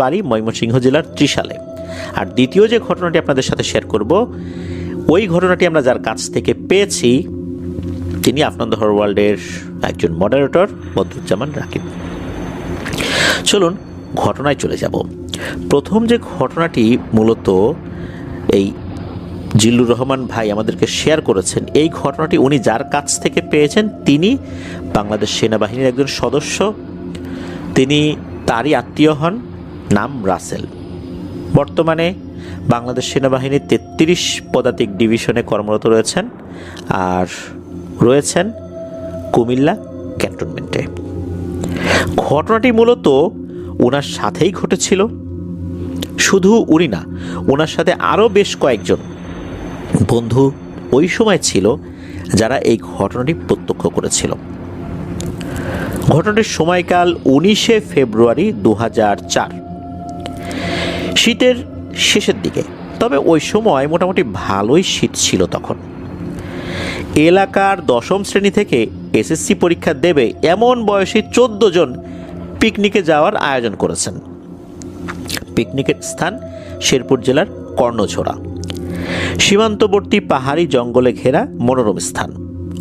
বাড়ি ময়মনসিংহ জেলার ত্রিশালে। আর দ্বিতীয় যে ঘটনাটি আপনাদের সাথে শেয়ার করব, ওই ঘটনাটি আমরা যার কাছ থেকে পেয়েছি তিনি আফনান দ্য হরর ওয়ার্ল্ডের একজন মডারেটর বদরুজ্জামান রাকিব। চলুন ঘটনায় চলে যাব। প্রথম যে ঘটনাটি মূলত এই জিল্লুর রহমান ভাই আমাদেরকে শেয়ার করেছেন, এই ঘটনাটি উনি যার কাছ থেকে পেয়েছেন তিনি বাংলাদেশ সেনাবাহিনীর একজন সদস্য। তিনি তারই আত্মীয় হন, নাম রাসেল। বর্তমানে বাংলাদেশ সেনাবাহিনীর ৩৩ পদাতিক ডিভিশনে কর্মরত রয়েছেন আর রয়েছেন কুমিল্লা ক্যান্টনমেন্টে। ঘটনাটি মূলত ওনার সাথেই ঘটেছিল। শুধু উনি না, ওনার সাথে আরও বেশ কয়েকজন বন্ধু ওই সময় ছিল যারা এই ঘটনাটি প্রত্যক্ষ করেছিল। ঘটনাটির সময়কাল 19শে ফেব্রুয়ারি 2004, শীতের শেষের দিকে। তবে ওই সময় মোটামুটি ভালোই শীত ছিল তখন। এলাকার 10ম শ্রেণী থেকে এসএসসি পরীক্ষা দেবে এমন বয়সী 14 জন পিকনিকে যাওয়ার আয়োজন করেছেন। পিকনিকের স্থান শেরপুর জেলার কর্ণঝোড়া, সীমান্তবর্তী পাহাড়ি জঙ্গলে ঘেরা মনোরম স্থান।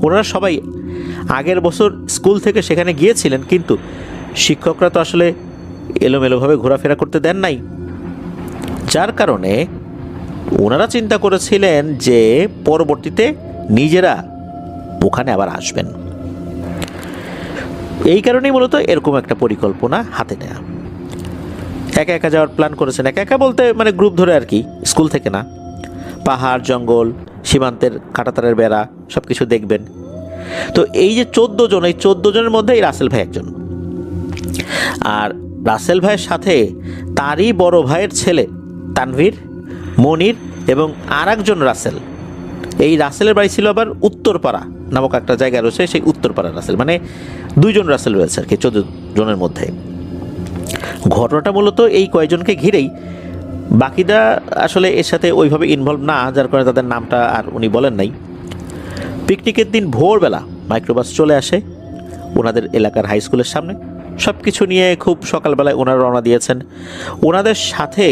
ওনারা সবাই আগের বছর স্কুল থেকে সেখানে গিয়েছিলেন, কিন্তু শিক্ষকরা তো আসলে এলোমেলোভাবে ঘোরাফেরা করতে দেন নাই, যার কারণে ওনারা চিন্তা করেছিলেন যে পরবর্তীতে নিজেরা ওখানে আবার আসবেন। এই কারণেই মূলত এরকম একটা পরিকল্পনা হাতে নেয়া। একা একা যাওয়ার প্ল্যান করেছেন। একা একা বলতে মানে গ্রুপ ধরে আর কি, স্কুল থেকে না। পাহাড়, জঙ্গল, সীমান্তের কাঁটাতারের বেড়া সব কিছু দেখবেন। তো এই যে 14 জন, এই 14 জনের মধ্যে এই রাসেল ভাই একজন। আর রাসেল ভাইয়ের সাথে তারই বড় ভাইয়ের ছেলে তানভীর, মনির এবং আর একজন রাসেল। এই রাসেলের বাড়ি ছিল আবার উত্তরপাড়া নামক একটা জায়গা রয়েছে, সেই উত্তরপাড়া রাসেল। মানে 2 জন রাসেল রয়েছে আর কি 14 জনের মধ্যে। ঘটনাটা মূলত এই কয়েকজনকে ঘিরেই। বাকিরা আসলে এর সাথে ওইভাবে ইনভলভ না, যার কারণে তাদের নামটা আর উনি বলেন নাই। পিকনিকের দিন ভোরবেলা মাইক্রোবাস চলে আসে ওনাদের এলাকার হাই স্কুলের সামনে। সব কিছু নিয়ে খুব সকালবেলায় ওনারা রওনা দিয়েছেন। ওনাদের সাথে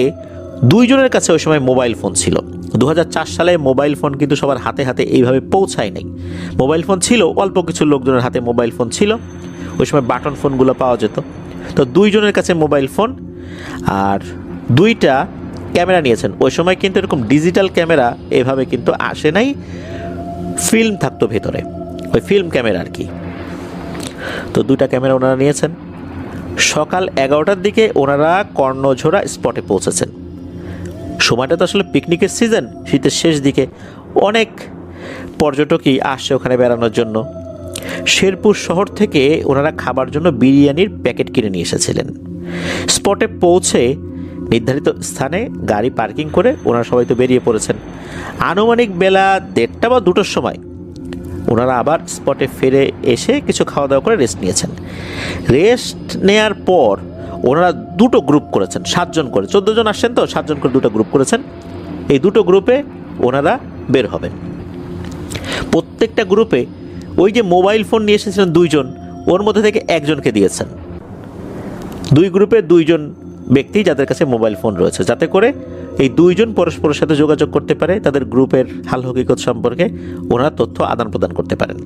2 জনের কাছে ওই সময় মোবাইল ফোন ছিল। 2004 সালে মোবাইল ফোন কিন্তু সবার হাতে হাতে এইভাবে পৌঁছায় নাই। মোবাইল ফোন ছিল, অল্প কিছু লোকজনের হাতে মোবাইল ফোন ছিল। ওই সময় বাটন ফোনগুলো পাওয়া যেত। তো 2 জনের কাছে মোবাইল ফোন আর 2টা ক্যামেরা নিয়েছেন। ওই সময় কিন্তু এরকম ডিজিটাল ক্যামেরা এভাবে কিন্তু আসে নাই, ফিল্ম থাকতো ভেতরে, ওই ফিল্ম ক্যামেরা আর কি। তো 2টা ক্যামেরা ওনারা নিয়েছেন। সকাল 11টার দিকে ওনারা কর্ণঝোড়া স্পটে পৌঁছেছেন। সময়টা তো আসলে পিকনিকের সিজন, শীতের শেষ দিকে অনেক পর্যটকই আসছে ওখানে বেড়ানোর জন্য। শেরপুর শহর থেকে ওনারা খাবার জন্য বিরিয়ানির প্যাকেট কিনে নিয়ে এসেছিলেন। স্পটে পৌঁছে নির্ধারিত স্থানে গাড়ি পার্কিং করে ওনারা সবাই তো বেরিয়ে পড়েছেন। আনুমানিক বেলা 1:30 বা 2টোর সময় ওনারা আবার স্পটে ফিরে এসে কিছু খাওয়া দাওয়া করে রেস্ট নিয়েছেন। রেস্ট নেয়ার পর ওনারা 2টো গ্রুপ করেছেন, 7 জন করে। 14 জন আসছেন তো, 7 জন করে 2টো গ্রুপ করেছেন। এই 2টো গ্রুপে ওনারা বের হবেন। প্রত্যেকটা গ্রুপে ওই যে মোবাইল ফোন নিয়ে এসেছিলেন 2 জন, ওর মধ্যে থেকে একজনকে দিয়েছেন। 2 গ্রুপে 2 জন ব্যক্তি যাদের কাছে মোবাইল ফোন রয়েছে, যাতে করে এই 2 জন পরস্পরের সাথে যোগাযোগ করতে পারে, তাদের গ্রুপের হাল হকিকত সম্পর্কে ওনারা তথ্য আদান প্রদান করতে পারেন।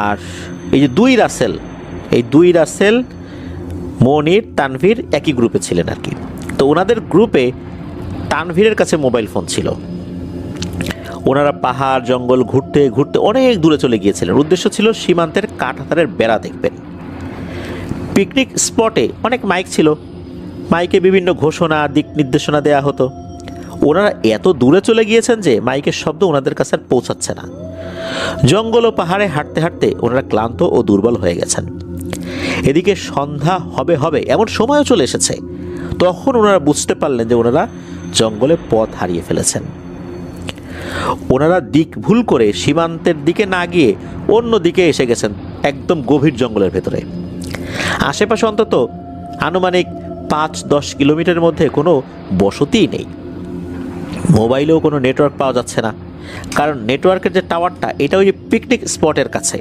আর এই যে 2 রাসেল, এই 2 রাসেল, মনির, তানভীর একই গ্রুপে ছিলেন আর কি। তো ওনাদের গ্রুপে তানভীরের কাছে মোবাইল ফোন ছিল। ওনারা পাহাড় জঙ্গল ঘুরতে ঘুরতে অনেক দূরে চলে গিয়েছিলেন। উদ্দেশ্য ছিল সীমান্তের কাঁটাতারের বেড়া দেখবেন। পিকনিক স্পটে অনেক মাইক ছিল, মাইকে বিভিন্ন ঘোষণা, দিক নির্দেশনা দেয়া হতো। ওনারা এত দূরে চলে গিয়েছেন যে মাইকের শব্দ ওনাদের কাছে আর পৌঁছাচ্ছে না। জঙ্গল ও পাহাড়ে হাঁটতে হাঁটতে ওনারা ক্লান্ত ও দুর্বল হয়ে গেছেন। এদিকে সন্ধ্যা হবে হবে এমন সময়ও চলে এসেছে। তখন ওনারা বুঝতে পারলেন যে ওনারা জঙ্গলে পথ হারিয়ে ফেলেছেন। ওনারা দিক ভুল করে সীমান্তের দিকে না গিয়ে অন্য দিকে এসে গেছেন, একদম গভীর জঙ্গলের ভেতরে। আশেপাশে অন্তত আনুমানিক 5-10 কিলোমিটারের মধ্যে কোনো বসতিই নেই। মোবাইলেও কোনো নেটওয়ার্ক পাওয়া যাচ্ছে না, কারণ নেটওয়ার্কের যে টাওয়ারটা এটা ওই পিকনিক স্পটের কাছে।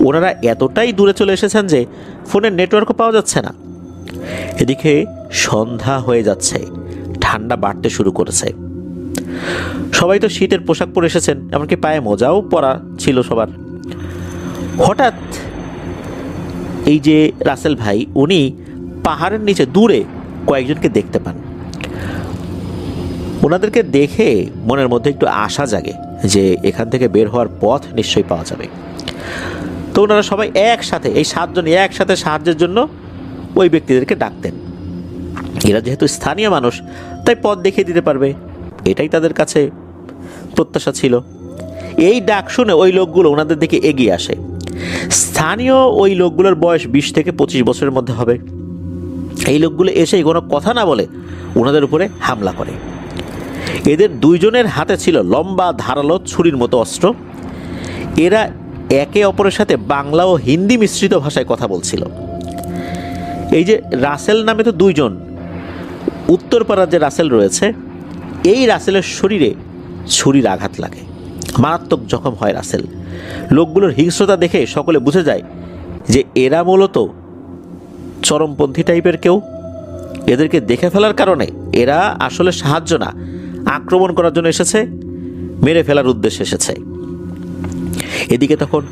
ওনারা এতটাই দূরে চলে এসেছেন যে ফোনের নেটওয়ার্কও পাওয়া যাচ্ছে না। এদিকে সন্ধ্যা হয়ে যাচ্ছে, ঠান্ডা বাড়তে শুরু করেছে। সবাই তো শীতের পোশাক পরে এসেছেন, এমনকি পায়ে মোজাও পরা ছিল সবার। হঠাৎ এই যে রাসেল ভাই, উনি পাহাড়ের নিচে দূরে কয়েকজনকে দেখতে পান। ওনাদেরকে দেখে মনের মধ্যে একটু আশা জাগে যে এখান থেকে বের হওয়ার পথ নিশ্চয়ই পাওয়া যাবে। তো ওনারা সবাই একসাথে, এই 7 জন একসাথে সাহায্যের জন্য ওই ব্যক্তিদেরকে ডাকতেন। এরা যেহেতু স্থানীয় মানুষ, তাই পথ দেখিয়ে দিতে পারবে, এটাই তাদের কাছে প্রত্যাশা ছিল। এই ডাক শুনে ওই লোকগুলো ওনাদের দিকে এগিয়ে আসে। স্থানীয় ওই লোকগুলোর বয়স 20 থেকে 25 বছরের মধ্যে হবে। এই লোকগুলো এসেই কোনো কথা না বলে ওনাদের উপরে হামলা করে। এদের 2 জনের হাতে ছিল লম্বা ধারালো ছুরির মতো অস্ত্র। এরা একে অপরের সাথে বাংলা ও হিন্দি মিশ্রিত ভাষায় কথা বলছিল। এই যে রাসেল নামে তো 2 জন, উত্তরপাড়ার যে রাসেল রয়েছে, এই রাসেলের শরীরে ছুরির আঘাত লাগে, মারাত্মক জখম হয় রাসেল। লোকগুলোর হিংস্রতা দেখে সকলে বুঝে যায় যে এরা মূলত চরমপন্থী টাইপের কেউ। এদেরকে দেখে ফেলার কারণে এরা আসলে সাহায্য না, আক্রমণ করার জন্য এসেছে, মেরে ফেলার উদ্দেশ্যে এসেছে। এদিকে তখন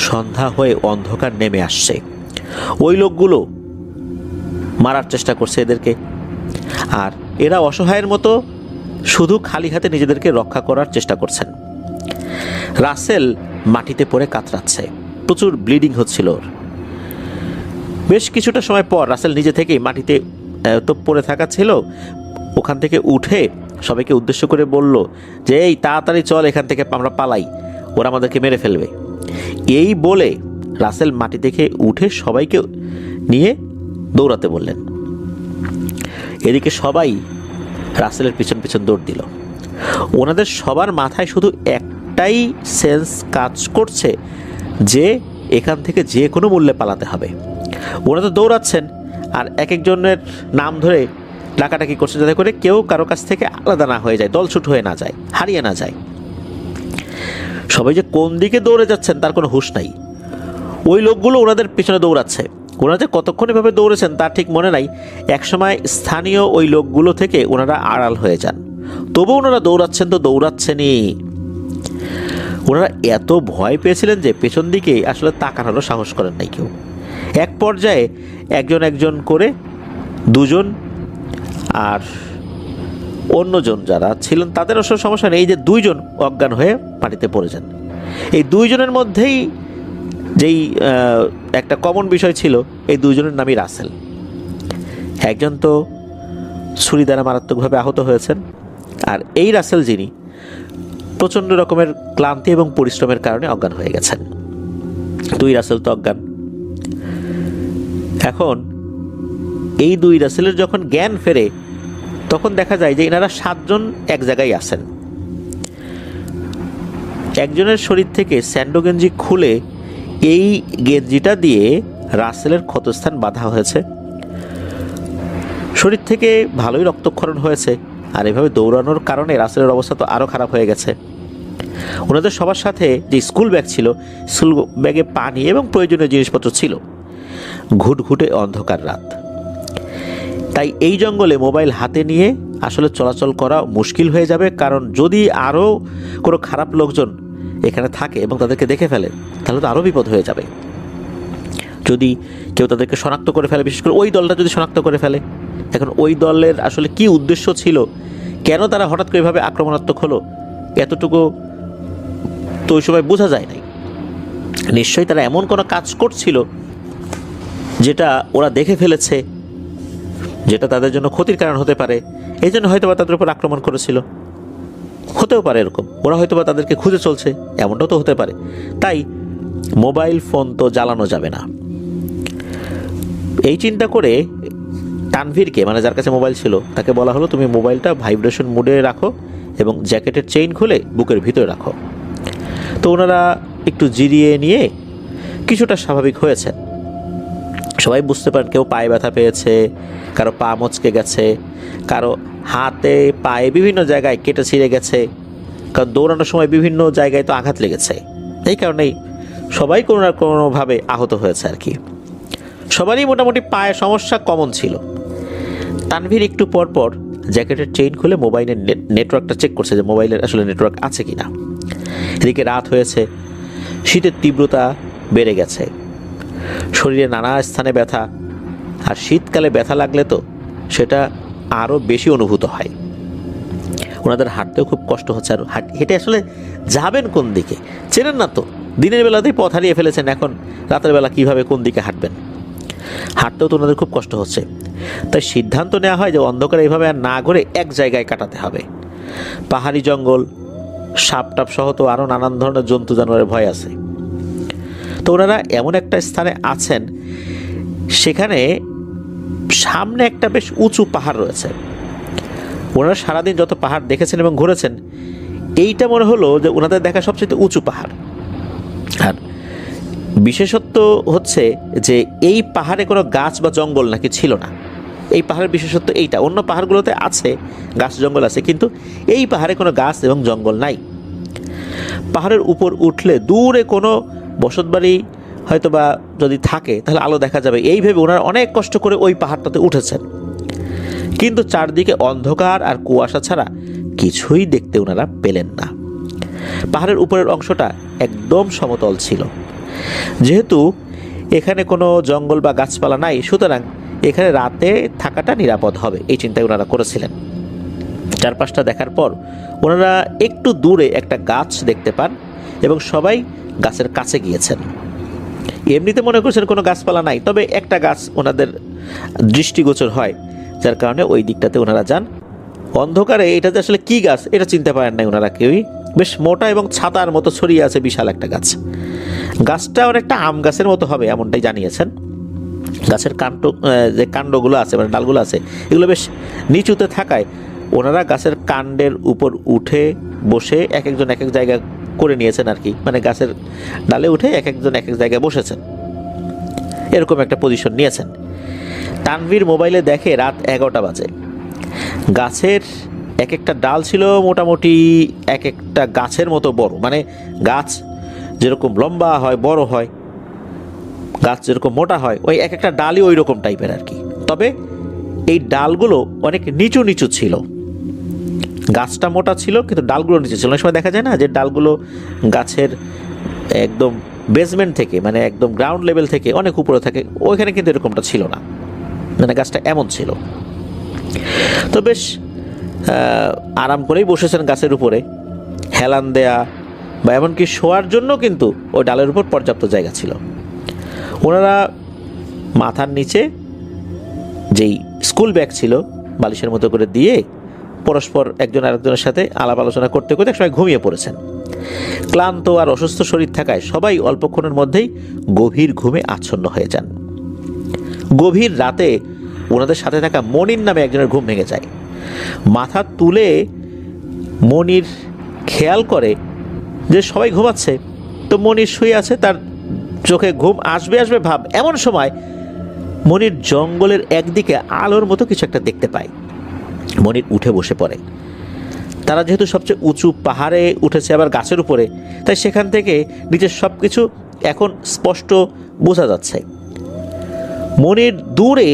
সন্ধ্যা হয়ে অন্ধকার নেমে আসছে। ওই লোকগুলো মারার চেষ্টা করছে এদেরকে, আর এরা অসহায়ের মতো শুধু খালি হাতে নিজেদেরকে রক্ষা করার চেষ্টা করছেন। রাসেল মাটিতে পড়ে কাতরাচ্ছে, প্রচুর ব্লিডিং হচ্ছিল ওর। বেশ কিছুটা সময় পর রাসেল নিজে থেকেই মাটিতে তো পড়ে থাকা ছিল, ওখান থেকে উঠে সবাইকে উদ্দেশ্য করে বলল যে এই তাড়াতাড়ি চল এখান থেকে, আমরা পালাই, ওরা আমাদেরকে মেরে ফেলবে। এই বলে রাসেল মাটি থেকে উঠে সবাইকে নিয়ে দৌড়াতে বললেন। এদিকে সবাই রাসেলের পিছন পিছন দৌড় দিল। ওনাদের সবার মাথায় শুধু একটাই সেন্স কাজ করছে যে এখান থেকে যে কোনো মূল্যে পালাতে হবে। ওনারা তো দৌড়াচ্ছেন আর এক একজনের নাম ধরে ডাকাডাকি করছে, যাতে করে কেউ কারো কাছ থেকে আলাদা না হয়ে যায়, দলছুট হয়ে না যায়, হারিয়ে না যায়। সবাই যে কোন দিকে দৌড়ে যাচ্ছেন তার কোনো হুঁশ নাই। ওই লোকগুলো ওনাদের পিছনে দৌড়াচ্ছে। ওনারা যে কতক্ষণ এভাবে দৌড়েছেন তার ঠিক মনে নাই। একসময় স্থানীয় ওই লোকগুলো থেকে ওনারা আড়াল হয়ে যান, তবু ওনারা দৌড়াচ্ছেন তো দৌড়াচ্ছেনই। ওনারা এত ভয় পেয়েছিলেন যে পেছন দিকে আসলে তাকানোরও সাহস করেন নাই কেউ। এক পর্যায়ে একজন একজন করে 2 জন আর অন্যজন যারা ছিলেন তাদের অবশ্য সমস্যা নেই, এই যে 2 জন অজ্ঞান হয়ে মাটিতে পড়ে যান। এই 2 জনের মধ্যেই যেই একটা কমন বিষয় ছিল, এই 2 জনের নামই রাসেল। একজন তো ছুরি দ্বারা মারাত্মকভাবে আহত হয়েছেন, আর এই রাসেল যিনি প্রচণ্ড রকমের ক্লান্তি এবং পরিশ্রমের কারণে অজ্ঞান হয়ে গেছেন। 2 রাসেল তো অজ্ঞান। এখন এই 2 রাসেলের যখন জ্ঞান ফেরে তখন দেখা যায় যে এনারা 7 জন এক জায়গায় আছেন। একজনের শরীর থেকে স্যান্ডো গেঞ্জি খুলে এই গেঞ্জিটা দিয়ে রাসেলের ক্ষতস্থান বাঁধা হয়েছে। শরীর থেকে ভালোই রক্তক্ষরণ হয়েছে, আর এভাবে দৌড়ানোর কারণে রাসেলের অবস্থা তো আরও খারাপ হয়ে গেছে। ওনাদের সবার সাথে যে স্কুল ব্যাগ ছিল, স্কুল ব্যাগে পানি এবং প্রয়োজনীয় জিনিসপত্র ছিল। ঘুটঘুটে অন্ধকার রাত, তাই এই জঙ্গলে মোবাইল হাতে নিয়ে আসলে চলাচল করা মুশকিল হয়ে যাবে, কারণ যদি আরও কোনো খারাপ লোকজন এখানে থাকে এবং তাদেরকে দেখে ফেলে তাহলে তো আরও বিপদ হয়ে যাবে। যদি কেউ তাদেরকে শনাক্ত করে ফেলে, বিশেষ করে ওই দলটা যদি শনাক্ত করে ফেলে, এখন ওই দলের আসলে কি উদ্দেশ্য ছিল, কেন তারা হঠাৎ করে এভাবে আক্রমণাত্মক হলো, এতটুকু তো ওই সময় বোঝা যায় নাই। নিশ্চয়ই তারা এমন কোনো কাজ করছিল যেটা ওরা দেখে ফেলেছে, যেটা তাদের জন্য ক্ষতির কারণ হতে পারে, এই জন্য হয়তো বা তাদের উপর আক্রমণ করেছিল। হতেও পারে এরকম, ওরা হয়তো বা তাদেরকে খুঁজে চলছে, এমনটাও তো হতে পারে। তাই মোবাইল ফোন তো জ্বালানো যাবে না। এই চিন্তা করে তানভীরকে, মানে যার কাছে মোবাইল ছিল, তাকে বলা হলো তুমি মোবাইলটা ভাইব্রেশন মোডে রাখো এবং জ্যাকেটের চেইন খুলে বুকের ভিতরে রাখো। তো ওনারা একটু জিরিয়ে নিয়ে কিছুটা স্বাভাবিক হয়েছে। সবাই বুঝতে পারেন কেউ পায়ে ব্যথা পেয়েছে, কারো পা মচকে গেছে, কারো হাতে পায়ে বিভিন্ন জায়গায় কেটে ছিঁড়ে গেছে, কারণ দৌড়ানোর সময় বিভিন্ন জায়গায় তো আঘাত লেগেছে। এই কারণেই সবাই কোনো না কোনোভাবে আহত হয়েছে আর কি। সবারই মোটামুটি পায়ে সমস্যা কমন ছিল। তানভীর একটু পর পর জ্যাকেটের চেইন খুলে মোবাইলের নেটওয়ার্কটা চেক করছে যে মোবাইলের আসলে নেটওয়ার্ক আছে কিনা। এদিকে রাত হয়েছে, শীতের তীব্রতা বেড়ে গেছে, শরীরে নানা স্থানে ব্যথা, আর শীতকালে ব্যথা লাগলে তো সেটা আরও বেশি অনুভূত হয়। ওনাদের হাঁটতেও খুব কষ্ট হচ্ছে, আর হেঁটে আসলে যাবেন কোন দিকে চেনেন না তো। দিনের বেলাতেই পথ হারিয়ে ফেলেছেন, এখন রাতের বেলা কীভাবে কোন দিকে হাঁটবেন? হাঁটতেও তো ওনাদের খুব কষ্ট হচ্ছে। তাই সিদ্ধান্ত নেওয়া হয় যে অন্ধকারে এইভাবে আর না ঘুরে এক জায়গায় কাটাতে হবে। পাহাড়ি জঙ্গল, সাপ টাপ সহ তো আরও নানান ধরনের জন্তু জানোয়ারের ভয় আছে। তো ওনারা এমন একটা স্থানে আছেন, সেখানে সামনে একটা বেশ উঁচু পাহাড় রয়েছে। ওনারা সারাদিন যত পাহাড় দেখেছেন এবং ঘুরেছেন, এইটা মনে হলো যে ওনাদের দেখা সবচেয়ে উঁচু পাহাড়। আর বিশেষত্ব হচ্ছে যে এই পাহাড়ে কোনো গাছ বা জঙ্গল নাকি ছিল না। এই পাহাড়ের বিশেষত্ব এইটা। অন্য পাহাড়গুলোতে আছে গাছ জঙ্গল আছে, কিন্তু এই পাহাড়ে কোনো গাছ এবং জঙ্গল নাই। পাহাড়ের উপর উঠলে দূরে কোনো বসতবাড়ি হয়তো বা যদি থাকে তাহলে আলো দেখা যাবে, এই ভেবে ওনারা অনেক কষ্ট করে ওই পাহাড়টাতে উঠেছেন। কিন্তু চারদিকে অন্ধকার আর কুয়াশা ছাড়া কিছুই দেখতে ওনারা পেলেন না। পাহাড়ের উপরের অংশটা একদম সমতল ছিল। যেহেতু এখানে কোনো জঙ্গল বা গাছপালা নাই, সুতরাং এখানে রাতে থাকাটা নিরাপদ হবে, এই চিন্তায় ওনারা করেছিলেন। চারপাশটা দেখার পর ওনারা একটু দূরে একটা গাছ দেখতে পান এবং সবাই গাছের কাছে গিয়েছেন। এমনিতে মনে করছেন কোনো গাছপালা নাই, তবে একটা গাছ ওনাদের দৃষ্টিগোচর হয়, যার কারণে ওই দিকটাতে ওনারা যান। অন্ধকারে এটা যে আসলে কী গাছ এটা চিনতে পারেন নাই ওনারা কেউই। বেশ মোটা এবং ছাতার মতো ছড়িয়ে আছে বিশাল একটা গাছ। গাছটা অনেকটা আম গাছের মতো হবে এমনটাই জানিয়েছেন। গাছের যে কাণ্ডগুলো আছে মানে ডালগুলো আছে, এগুলো বেশ নিচুতে থাকায় ওনারা গাছের কাণ্ডের উপর উঠে বসে এক একজন এক এক জায়গা করে নিয়েছেন আর কি, মানে গাছের ডালে উঠে এক একজন এক এক জায়গায় বসেছেন, এরকম একটা পজিশন নিয়েছেন। তানভীর মোবাইলে দেখে রাত 11টা বাজে। গাছের এক একটা ডাল ছিল মোটামুটি এক একটা গাছের মতো বড়, মানে গাছ যেরকম লম্বা হয় বড় হয়, গাছ যেরকম মোটা হয়, ওই এক একটা ডালই ওই রকম টাইপের আর কি। তবে এই ডালগুলো অনেক নিচু নিচু ছিল। গাছটা মোটা ছিল কিন্তু ডালগুলো নিচু ছিল। অনেক সময় দেখা যায় না যে ডালগুলো গাছের একদম বেসমেন্ট থেকে মানে একদম গ্রাউন্ড লেভেল থেকে অনেক উপরে থাকে, ওইখানে কিন্তু এরকমটা ছিল না, মানে গাছটা এমন ছিল। তো বেশ আরাম করেই বসেছেন গাছের উপরে। হেলান দেয়া বা এমনকি শোয়ার জন্য কিন্তু ওই ডালের উপর পর্যাপ্ত জায়গা ছিল। ওনারা মাথার নিচে যেই স্কুল ব্যাগ ছিল বালিশের মতো করে দিয়ে পরস্পর একজন আরেকজনের সাথে আলাপ আলোচনা করতে করতে একসময় ঘুমিয়ে পড়েছেন। ক্লান্ত আর অসুস্থ শরীর থাকায় সবাই অল্পক্ষণের মধ্যেই গভীর ঘুমে আচ্ছন্ন হয়ে যান। গভীর রাতে ওনাদের সাথে থাকা মনির নামে একজনের ঘুম ভেঙে যায়। মাথা তুলে মনির খেয়াল করে যে সবাই ঘুমাচ্ছে, তো মনির শুয়ে আছে, তার চোখে ঘুম আসবে আসবে ভাব। এমন সময় মনির জঙ্গলের একদিকে আলোর মতো কিছু একটা দেখতে পায়। মনির উঠে বসে পড়ে। তারা যেহেতু সবচেয়ে উঁচু পাহাড়ে উঠেছে আবার গাছের উপরে, তাই সেখান থেকে নিচের সব কিছু এখন স্পষ্ট বোঝা যাচ্ছে। মনির দূরে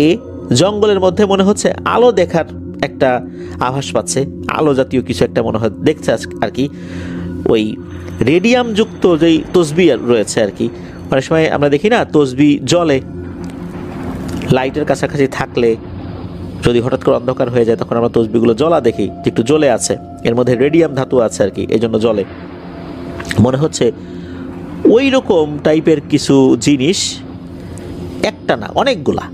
জঙ্গলের মধ্যে মনে হচ্ছে আলো দেখার একটা আভাস পাচ্ছে, আলো জাতীয় কিছু একটা মনে হয় দেখছে আর কি। ওই রেডিয়াম যুক্ত যেই তসবি রয়েছে আর কি, অনেক সময় আমরা দেখি না তসবি জ্বলে, লাইটের কাছাকাছি থাকলে যদি হঠাৎ করে অন্ধকার হয়ে যায় তখন আমরা তসবিগুলো জ্বলা দেখি যে একটু জ্বলে আছে, এর মধ্যে রেডিয়াম ধাতু আছে আর কি, এই জন্য জ্বলে। মনে হচ্ছে ওই রকম টাইপের কিছু জিনিস, একটা না অনেকগুলা,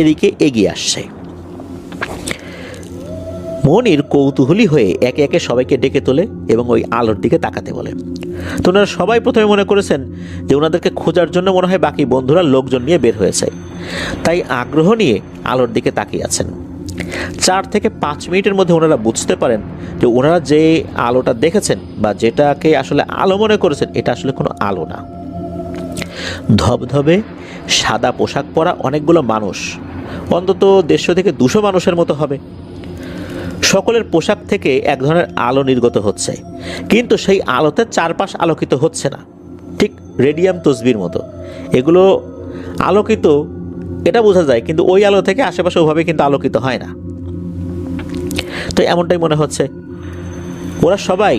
এদিকে এগিয়ে আসছে। মনির কৌতূহলী হয়ে একে একে সবাইকে ডেকে তোলে এবং ওই আলোর দিকে তাকাতে বলে। তো ওনারা সবাই প্রথমে মনে করেছেন যে ওনাদেরকে খোঁজার জন্য মনে হয় বাকি বন্ধুরা লোকজন নিয়ে বের হয়েছে, তাই আগ্রহ নিয়ে আলোর দিকে তাকিয়ে আছেন। 4 থেকে 5 মিনিটের মধ্যে ওনারা বুঝতে পারেন যে ওনারা যে আলোটা দেখেছেন বা যেটাকে আসলে আলো মনে করেছেন এটা আসলে কোনো আলো না। ধবধবে সাদা পোশাক পরা অনেকগুলো মানুষ, অন্তত 150 থেকে 200 মানুষের মতো হবে। সকলের পোশাক থেকে এক ধরনের আলো নির্গত হচ্ছে, কিন্তু সেই আলোতে চারপাশ আলোকিত হচ্ছে না, ঠিক রেডিয়াম তসবির মতো। এগুলো আলোকিত, এটা বোঝা যায়, কিন্তু ওই আলো থেকে আশেপাশে ওভাবে কিন্তু আলোকিত হয় না। তো এমনটাই মনে হচ্ছে, ওরা সবাই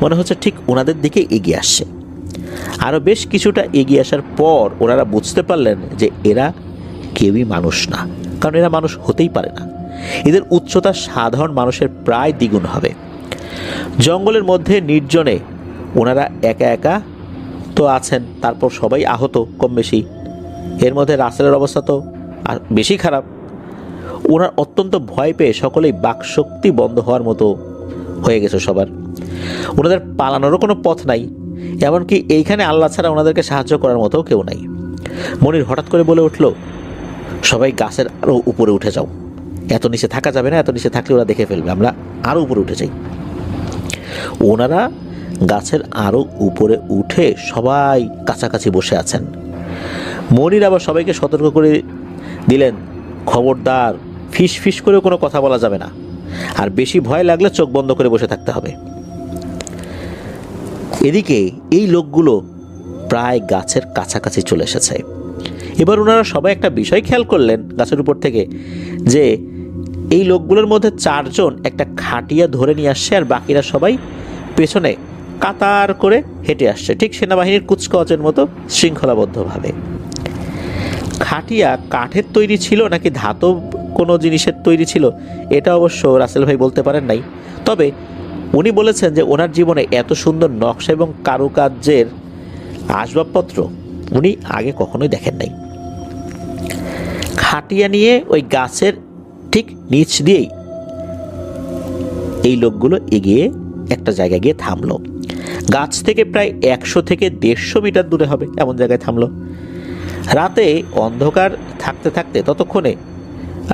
মনে হচ্ছে ঠিক ওনাদের দিকে এগিয়ে আসছে। আরও বেশ কিছুটা এগিয়ে আসার পর ওনারা বুঝতে পারলেন যে এরা কেউই মানুষ না, কারণ এরা মানুষ হতেই পারে না। এদের উচ্চতা সাধারণ মানুষের প্রায় দ্বিগুণ হবে। জঙ্গলের মধ্যে নির্জনে ওনারা একা একা তো আছেন, তারপর সবাই আহত কম বেশি। এর মধ্যে রাসেলের অবস্থা তো আর বেশি খারাপ। ওনার অত্যন্ত ভয় পেয়ে সকলেই বাকশক্তি বন্ধ হওয়ার মতো হয়ে গেছে সবার। ওনাদের পালানোরও কোনো পথ নাই, এমনকি এইখানে আল্লাহ ছাড়া ওনাদেরকে সাহায্য করার মতো কেউ নাই। মনির হঠাৎ করে বলে উঠল, সবাই গাছের আরও উপরে উঠে যাও, এত নিচে থাকা যাবে না, এত নিচে থাকলে ওরা দেখে ফেলবে, আমরা আরও উপরে উঠে যাই। ওনারা গাছের আরও উপরে উঠে সবাই কাছাকাছি বসে আছেন। মনির আবার সবাইকে সতর্ক করে দিলেন, খবরদার ফিস ফিস করেও কোনো কথা বলা যাবে না, আর বেশি ভয় লাগলে চোখ বন্ধ করে বসে থাকতে হবে। এদিকে এই লোকগুলো প্রায় গাছের কাছাকাছি চলে এসেছে। এবার ওনারা সবাই একটা বিষয় খেয়াল করলেন গাছের উপর থেকে, যে এই লোকগুলোর মধ্যে 4 জন একটা খাটিয়া ধরে নিয়ে আসছে, আর বাকিরা সবাই পেছনে কাতার করে হেঁটে আসছে, ঠিক সেনাবাহিনীর কুচকাওয়াজের মতো শৃঙ্খলাবদ্ধভাবে। খাটিয়া কাঠের তৈরি ছিল নাকি ধাতব কোনো জিনিসের তৈরি ছিল, এটা অবশ্য রাসেল ভাই বলতে পারেন নাই। তবে উনি বলেছেন যে ওনার জীবনে এত সুন্দর নকশা এবং কারুকার্যের আসবাবপত্র উনি আগে কখনোই দেখেন নাই। খাটিয়া নিয়ে ওই গাছের ঠিক নিচ দিয়েই এই লোকগুলো এগিয়ে একটা জায়গায় গিয়ে থামলো। গাছ থেকে প্রায় 100 থেকে 150 মিটার দূরে হবে এমন জায়গায় থামলো। রাতে অন্ধকার থাকতে থাকতে ততক্ষণে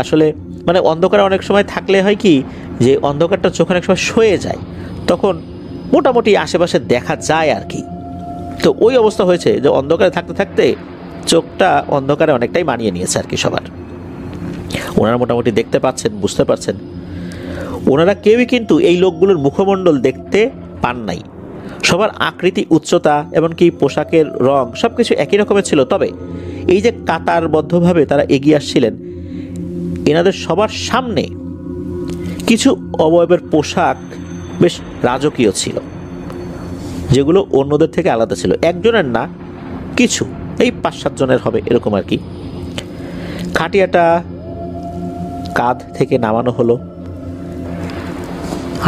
আসলে মানে অন্ধকার অনেক সময় থাকলে হয় কি, যে অন্ধকারটা চোখ অনেক সময় সয়ে যায়, তখন মোটামুটি আশেপাশে দেখা যায় আর কি। তো ওই অবস্থা হয়েছে যে অন্ধকারে থাকতে থাকতে চোখটা অন্ধকারে অনেকটাই মানিয়ে নিয়েছে আর কি সবার। ওনারা মোটামুটি দেখতে পাচ্ছেন, বুঝতে পারছেন। ওনারা কেউই কিন্তু এই লোকগুলোর মুখমণ্ডল দেখতে পান নাই। সবার আকৃতি, উচ্চতা, এমনকি পোশাকের রং সব কিছু একই রকমের ছিল। তবে এই যে কাতারবদ্ধভাবে তারা এগিয়ে আসছিলেন, এনাদের সবার সামনে কিছু অবয়বের পোশাক বেশ রাজকীয় ছিল, যেগুলো অন্যদের থেকে আলাদা ছিল। একজনের না, কিছু এই 5-7 জনের হবে এরকম আর কি। খাটিয়াটা কাঁধ থেকে নামানো হলো।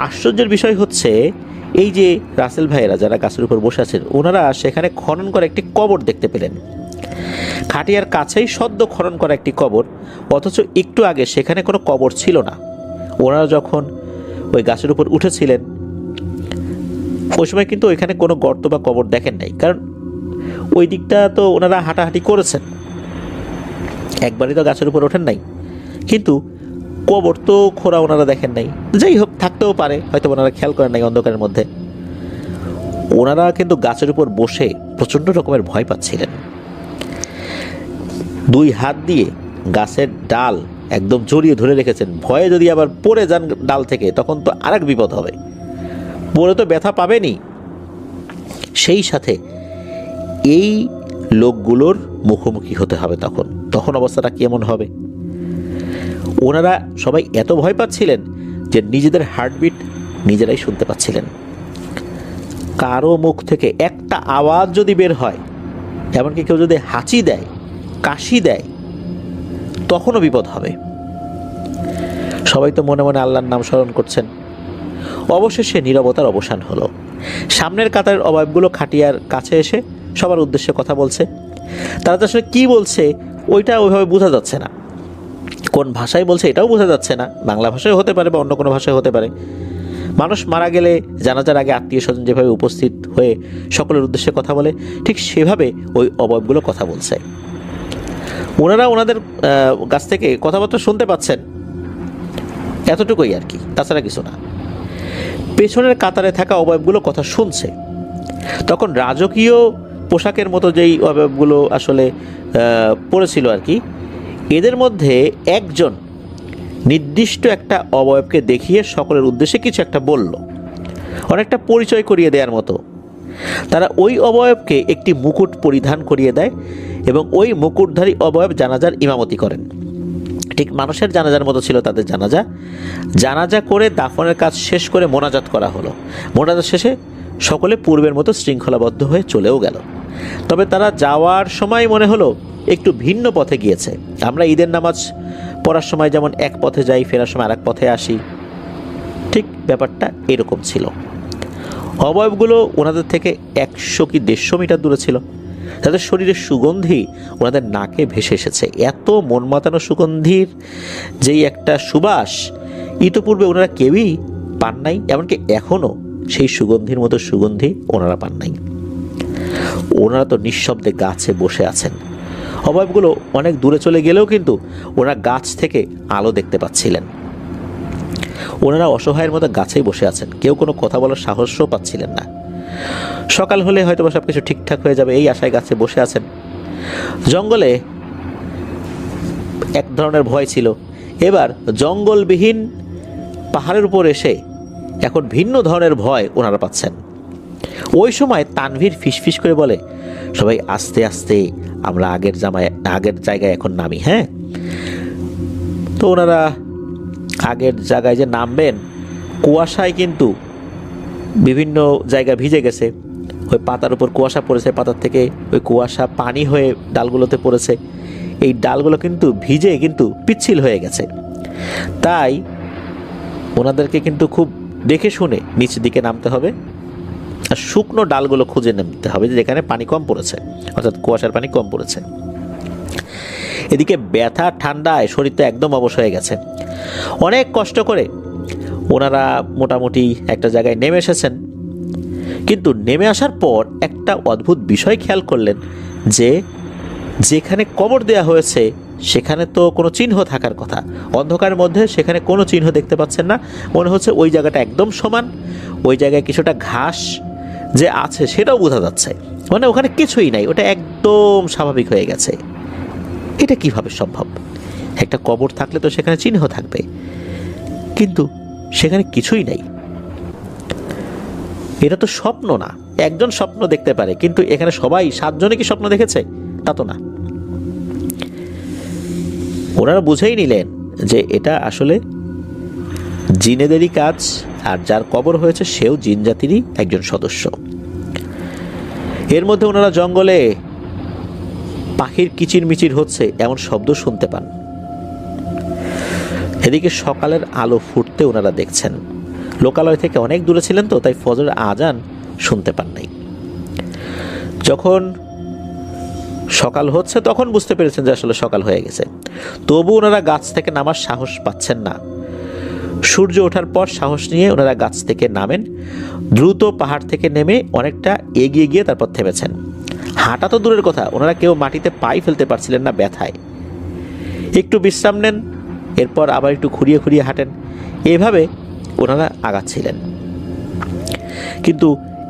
আশ্চর্যের বিষয় হচ্ছে, এই যে রাসেল ভাইয়েরা যারা গাছের উপর বসে আছেন, ওনারা সেখানে খনন করা একটি কবর দেখতে পেলেন। খাটিয়ার কাছেই সদ্য খনন করা একটি কবর, অথচ একটু আগে সেখানে কোনো কবর ছিল না। ওনারা যখন ওই গাছের উপর উঠেছিলেন ওই সময় কিন্তু ওইখানে কোনো গর্ত বা কবর দেখেন নাই, কারণ ওই দিকটা তো ওনারা হাঁটাহাঁটি করেছেন, একবারই তো গাছের উপর ওঠেন নাই। কিন্তু কবর তো খোঁড়া ওনারা দেখেন নাই। যাই হোক, থাকতেও পারে, হয়তো ওনারা খেয়াল করেন নাই অন্ধকারের মধ্যে। ওনারা কিন্তু গাছের উপর বসে প্রচণ্ড রকমের ভয় পাচ্ছিলেন। 2 হাত দিয়ে গাছের ডাল একদম জড়িয়ে ধরে রেখেছেন। ভয়ে যদি আবার পড়ে যান ডাল থেকে, তখন তো আরেক বিপদ হবে। পড়ে তো ব্যথা পাবেনই, সেই সাথে এই লোকগুলোর মুখোমুখি হতে হবে। তখন অবস্থাটা কেমন হবে? ওনারা সবাই এত ভয় পাচ্ছিলেন যে নিজেদের হার্টবিট নিজেরাই শুনতে পাচ্ছিলেন। কারো মুখ থেকে একটা আওয়াজ যদি বের হয়, এমনকি কেউ যদি হাঁচি দেয়, কাশি দেয়, তখনও বিপদ হবে। সবাই তো মনে মনে আল্লাহর নাম স্মরণ করছেন। অবশেষে নীরবতার অবসান হলো। সামনের কাতারের অবয়বগুলো খাটিয়ার কাছে এসে সবার উদ্দেশ্যে কথা বলছে। তারা তো আসলে কী বলছে ওইটা ওইভাবে বোঝা যাচ্ছে না। কোন ভাষায় বলছে এটাও বোঝা যাচ্ছে না। বাংলা ভাষায় হতে পারে বা অন্য কোনো ভাষায় হতে পারে। মানুষ মারা গেলে জানাজার আগে আত্মীয় স্বজন যেভাবে উপস্থিত হয়ে সকলের উদ্দেশ্যে কথা বলে, ঠিক সেভাবে ওই অবয়বগুলো কথা বলছে। ওনারা ওনাদের কাছ থেকে কথাবার্তা শুনতে পাচ্ছেন, এতটুকুই আর কি, তাছাড়া কিছু না। পেছনের কাতারে থাকা অবয়বগুলো কথা শুনছে। তখন রাজকীয় পোশাকের মতো যেই অবয়বগুলো আসলে পড়েছিল আর কি, এদের মধ্যে একজন নির্দিষ্ট একটা অবয়বকে দেখিয়ে সকলের উদ্দেশ্যে কিছু একটা বলল, অনেকটা পরিচয় করিয়ে দেওয়ার মতো। তারা ওই অবয়বকে একটি মুকুট পরিধান করিয়ে দেয় এবং ওই মুকুটধারী অবয়ব জানাজার ইমামতি করেন। ঠিক মানুষের জানাজার মতো ছিল তাদের জানাজা। জানাজা করে দাফনের কাজ শেষ করে মোনাজাত করা হলো। মোনাজাত শেষে সকলে পূর্বের মতো শৃঙ্খলাবদ্ধ হয়ে চলেও গেল। তবে তারা যাওয়ার সময় মনে হলো একটু ভিন্ন পথে গিয়েছে। আমরা ঈদের নামাজ পড়ার সময় যেমন এক পথে যাই, ফেরার সময় আরেক পথে আসি, ঠিক ব্যাপারটা এরকম ছিল। অবয়বগুলো ওনাদের থেকে 100 কি 150 মিটার দূরে ছিল। তাদের শরীরের সুগন্ধি ওনাদের নাকে ভেসে এসেছে। এত মন মাতানো সুগন্ধির যেই একটা সুবাস ইতোপূর্বে ওনারা কেউই পান নাই, এমনকি এখনও সেই সুগন্ধির মতো সুগন্ধি ওনারা পান নাই। ওনারা তো নিঃশব্দে গাছে বসে আছেন। অবয়বগুলো অনেক দূরে চলে গেলেও কিন্তু ওনারা গাছ থেকে আলো দেখতে পাচ্ছিলেন। ওনারা অসহায়ের মতো গাছেই বসে আছেন, কেউ কোনো কথা বলার সাহসও পাচ্ছিলেন না। সকাল হলে হয়তো সব কিছু ঠিকঠাক হয়ে যাবে এই আশায় গাছে বসে আছেন। জঙ্গলে এক ধরনের ভয় ছিল, এবার জঙ্গলবিহীন পাহাড়ের উপর এসে এখন ভিন্ন ধরনের ভয় ওনারা পাচ্ছেন। ওই সময় তানভীর ফিসফিস করে বলে, সবাই আস্তে আস্তে, আমরা আগের জায়গায় এখন নামি। হ্যাঁ, তো ওনারা আগের জায়গায় যে নামবেন, কুয়াশায় কিন্তু বিভিন্ন জায়গা ভিজে গেছে। ওই পাতার উপর কুয়াশা পড়েছে, পাতার থেকে ওই কুয়াশা পানি হয়ে ডালগুলোতে পড়েছে। এই ডালগুলো কিন্তু ভিজে কিন্তু পিচ্ছিল হয়ে গেছে। তাই ওনাদেরকে কিন্তু খুব দেখে শুনে নিচ দিকে নামতে হবে আর শুকনো ডালগুলো খুঁজে নামতে হবে যেখানে পানি কম পড়েছে, অর্থাৎ কুয়াশার পানি কম পড়েছে। এদিকে ব্যথা ঠান্ডায় শরীর তো একদম অবশ হয়ে গেছে। অনেক কষ্ট করে ওনারা মোটামুটি একটা জায়গায় নেমে এসেছেন। কিন্তু নেমে আসার পর একটা অদ্ভুত বিষয় খেয়াল করলেন যে যেখানে কবর দেয়া হয়েছে সেখানে তো কোনো চিহ্ন থাকার কথা। অন্ধকারের মধ্যে সেখানে কোনো চিহ্ন দেখতে পাচ্ছেন না। মনে হচ্ছে ওই জায়গাটা একদম সমান। ওই জায়গায় কিছুটা ঘাস যে আছে সেটাও বোঝা যাচ্ছে, মানে ওখানে কিছুই নাই, ওটা একদম স্বাভাবিক হয়ে গেছে। এটা কিভাবে সম্ভব? একটা কবর থাকলে তো সেখানে চিহ্ন থাকবে, কিন্তু সেখানে কিছুই নাই। এটা তো স্বপ্ন না। একজন স্বপ্ন দেখতে পারে, কিন্তু এখানে সবাই 7 জনে কি স্বপ্ন দেখেছে? তা তো না। ওনারা বুঝেই নিলেন যে এটা আসলে জিনেদেরই কাজ, আর যার কবর হয়েছে সেও জিন জাতিরই একজন সদস্য। এর মধ্যে ওনারা জঙ্গলে পাখির কিচিরমিচির হচ্ছে এমন শব্দ শুনতে পান। এদিকে সকালের আলো ফুটতে ওনারা দেখছেন। লোকালয় থেকে অনেক দূরে ছিলেন তো, তাই ফজরের আজান শুনতে পান নাই। যখন সকাল হচ্ছে তখন বুঝতে পেরেছেন যে আসলে সকাল হয়ে গেছে। তবু ওনারা গাছ থেকে নামার সাহস পাচ্ছেন না। সূর্য ওঠার পর সাহস নিয়ে ওনারা গাছ থেকে নামেন। দ্রুত পাহাড় থেকে নেমে অনেকটা এগিয়ে গিয়ে তারপর থেমেছেন। হাঁটা তো দূরের কথা, ওনারা কেউ মাটিতে পাই ফেলতে পারছিলেন না ব্যথায়। একটু বিশ্রাম নেন, এরপর আবার একটু খুঁড়িয়ে খুঁড়িয়ে হাঁটেন। এভাবে ওনারা আগাচ্ছিলেন। কিন্তু